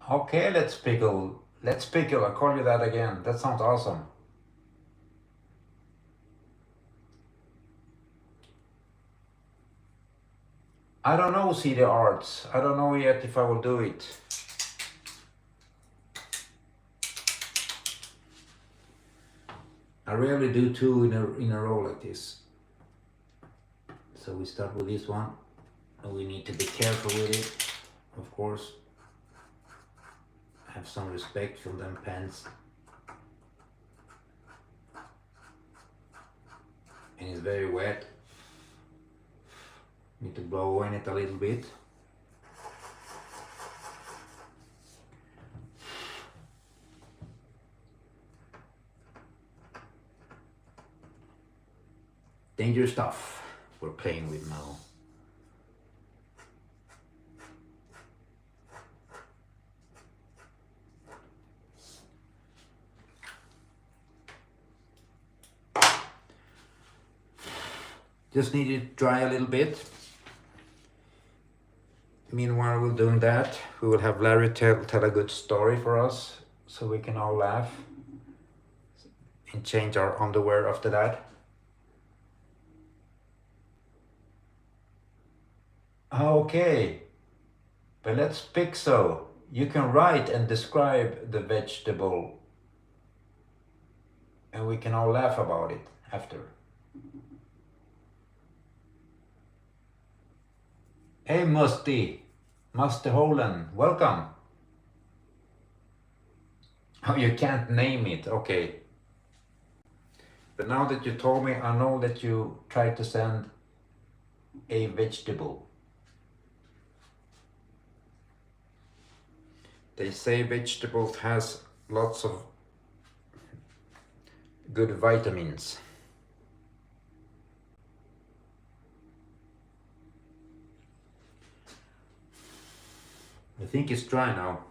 S1: Okay, let's pickle. Let's pickle. I'll call you that again. That sounds awesome. I don't know, CD Arts. I don't know yet if I will do it. I rarely do two in a row like this. So we start with this one. And we need to be careful with it, of course. Have some respect for them pens. And it's very wet. Need to blow in it a little bit. dangerous stuff we're playing with now. Just need it dry a little bit. Meanwhile, we're doing that. We will have Larry tell a good story for us so we can all laugh and change our underwear after that. Okay, but let's pixel. You can write and describe the vegetable and we can all laugh about it after. Hey Musty Holen, welcome. Oh, you can't name it, okay. But now that you told me, I know that you tried to send a vegetable. They say vegetables has lots of good vitamins. I think it's dry now.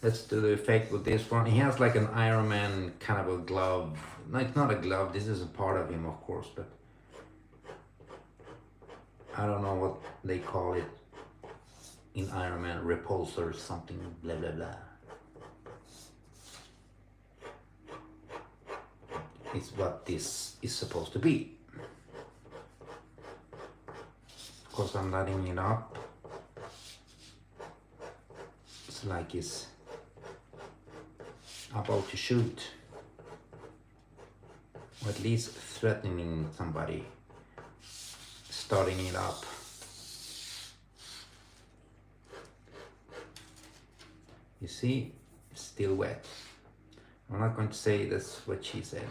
S1: Let's do the effect with this one. He has like an Iron Man kind of a glove. No, it's not a glove, this is a part of him of course, but I don't know what they call it in Iron Man, repulsor or something, blah blah blah. It's what this is supposed to be. Of course I'm lighting it up. It's like it's about to shoot, or at least threatening somebody, starting it up. You see, it's still wet. I'm not going to say that's what she said.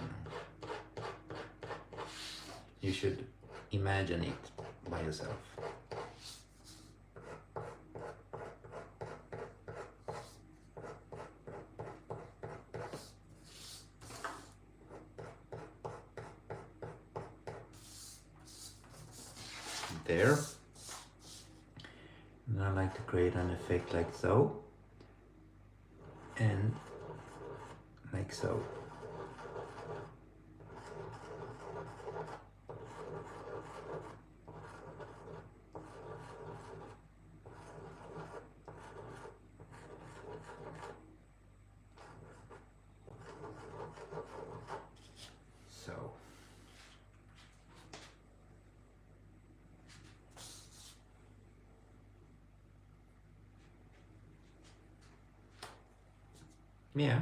S1: You should imagine it by yourself. There. And I like to create an effect like so. And like so. So. Yeah.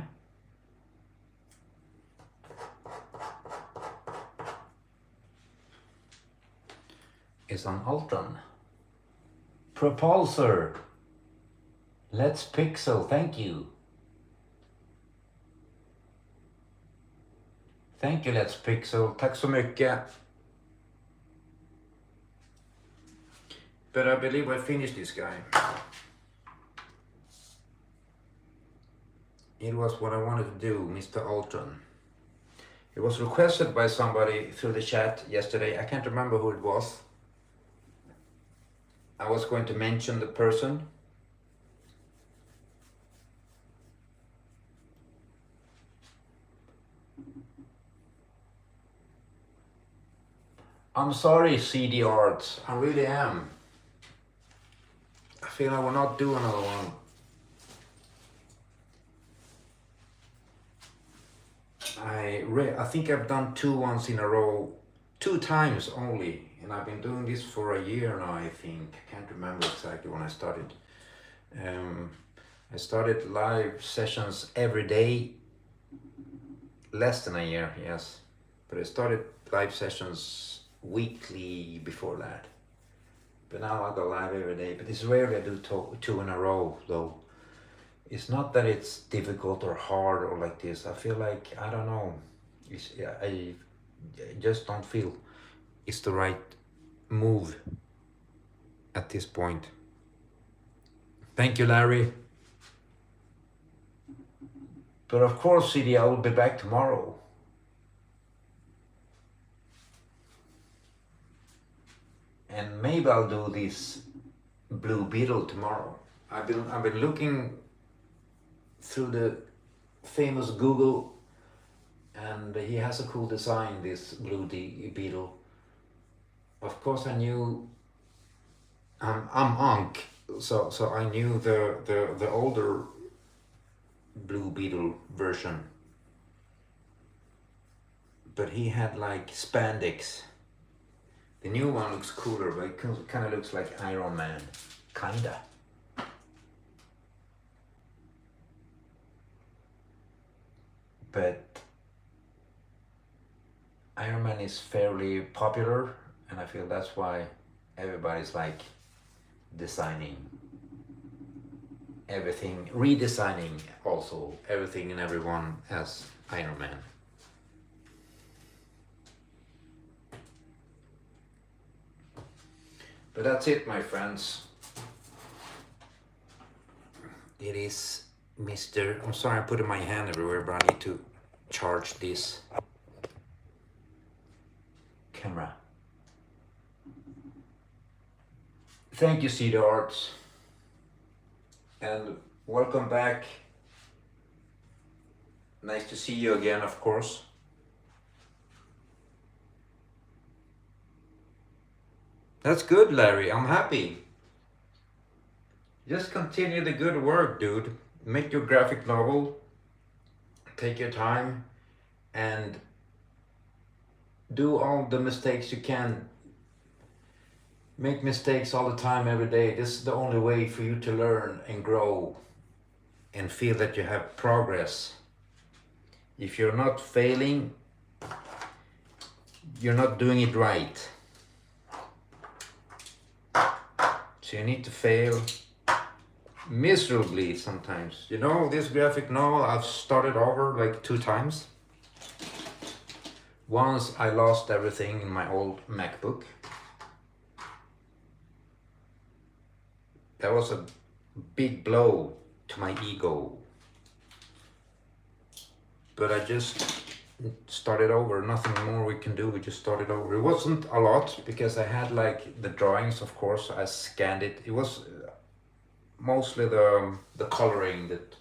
S1: It's on Ultron. Propulsor. Let's pixel, thank you. Thank you, Let's Pixel. Tack så mycket. But I believe I finished this guy. It was what I wanted to do, Mr. Ultron. It was requested by somebody through the chat yesterday. I can't remember who it was. I was going to mention the person. I'm sorry, CD Arts. I really am. I feel I will not do another one. I think I've done 2 ones in a row, 2 times only, and I've been doing this for a year now, I think. I can't remember exactly when I started. I started live sessions every day, less than a year, yes. But I started live sessions weekly before that. But now I go live every day, but it's rarely I do 2 in a row though. It's not that it's difficult or hard or like this. I feel like, I don't know, I just don't feel it's the right move at this point. Thank you, Larry. But of course, CD, I will be back tomorrow. and maybe I'll do this Blue Beetle tomorrow. I've been looking through the famous Google, and he has a cool design, this Beetle. Of course, I knew I'm Ankh, so I knew the older Blue Beetle version, but he had like spandex. The new one looks cooler, but it kind of looks like Iron Man, kinda. But Iron Man is fairly popular, and I feel that's why everybody's like designing everything, redesigning also everything and everyone as Iron Man. But that's it, my friends. It is Mr. I'm sorry I'm putting my hand everywhere, but I need to charge this camera. Thank you, Cedar Arts. And welcome back. Nice to see you again, of course. That's good, Larry. I'm happy. Just continue the good work, dude. Make your graphic novel. Take your time and do all the mistakes you can. Make mistakes all the time, every day. This is the only way for you to learn and grow and feel that you have progress. If you're not failing, you're not doing it right. So you need to fail miserably sometimes. You know, this graphic novel, I've started over like 2 times. Once I lost everything in my old MacBook. That was a big blow to my ego. But I just started over, nothing more we can do, we just started over. It wasn't a lot because I had like the drawings, of course, I scanned it. It was mostly the coloring that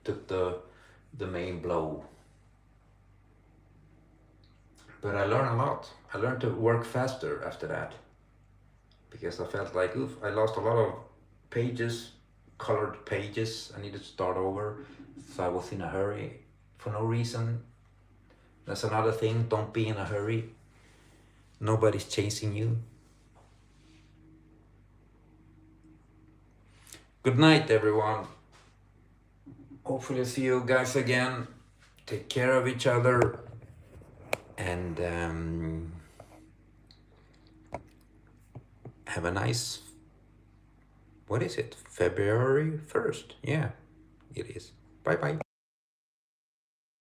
S1: took the main blow. But I learned a lot. I learned to work faster after that because I felt like, oof, I lost a lot of pages, colored pages. I needed to start over, so I was in a hurry for no reason. That's another thing, don't be in a hurry. Nobody's chasing you. Good night, everyone. Hopefully see you guys again. Take care of each other. And have a nice, what is it? February 1st. Yeah, it is. Bye-bye.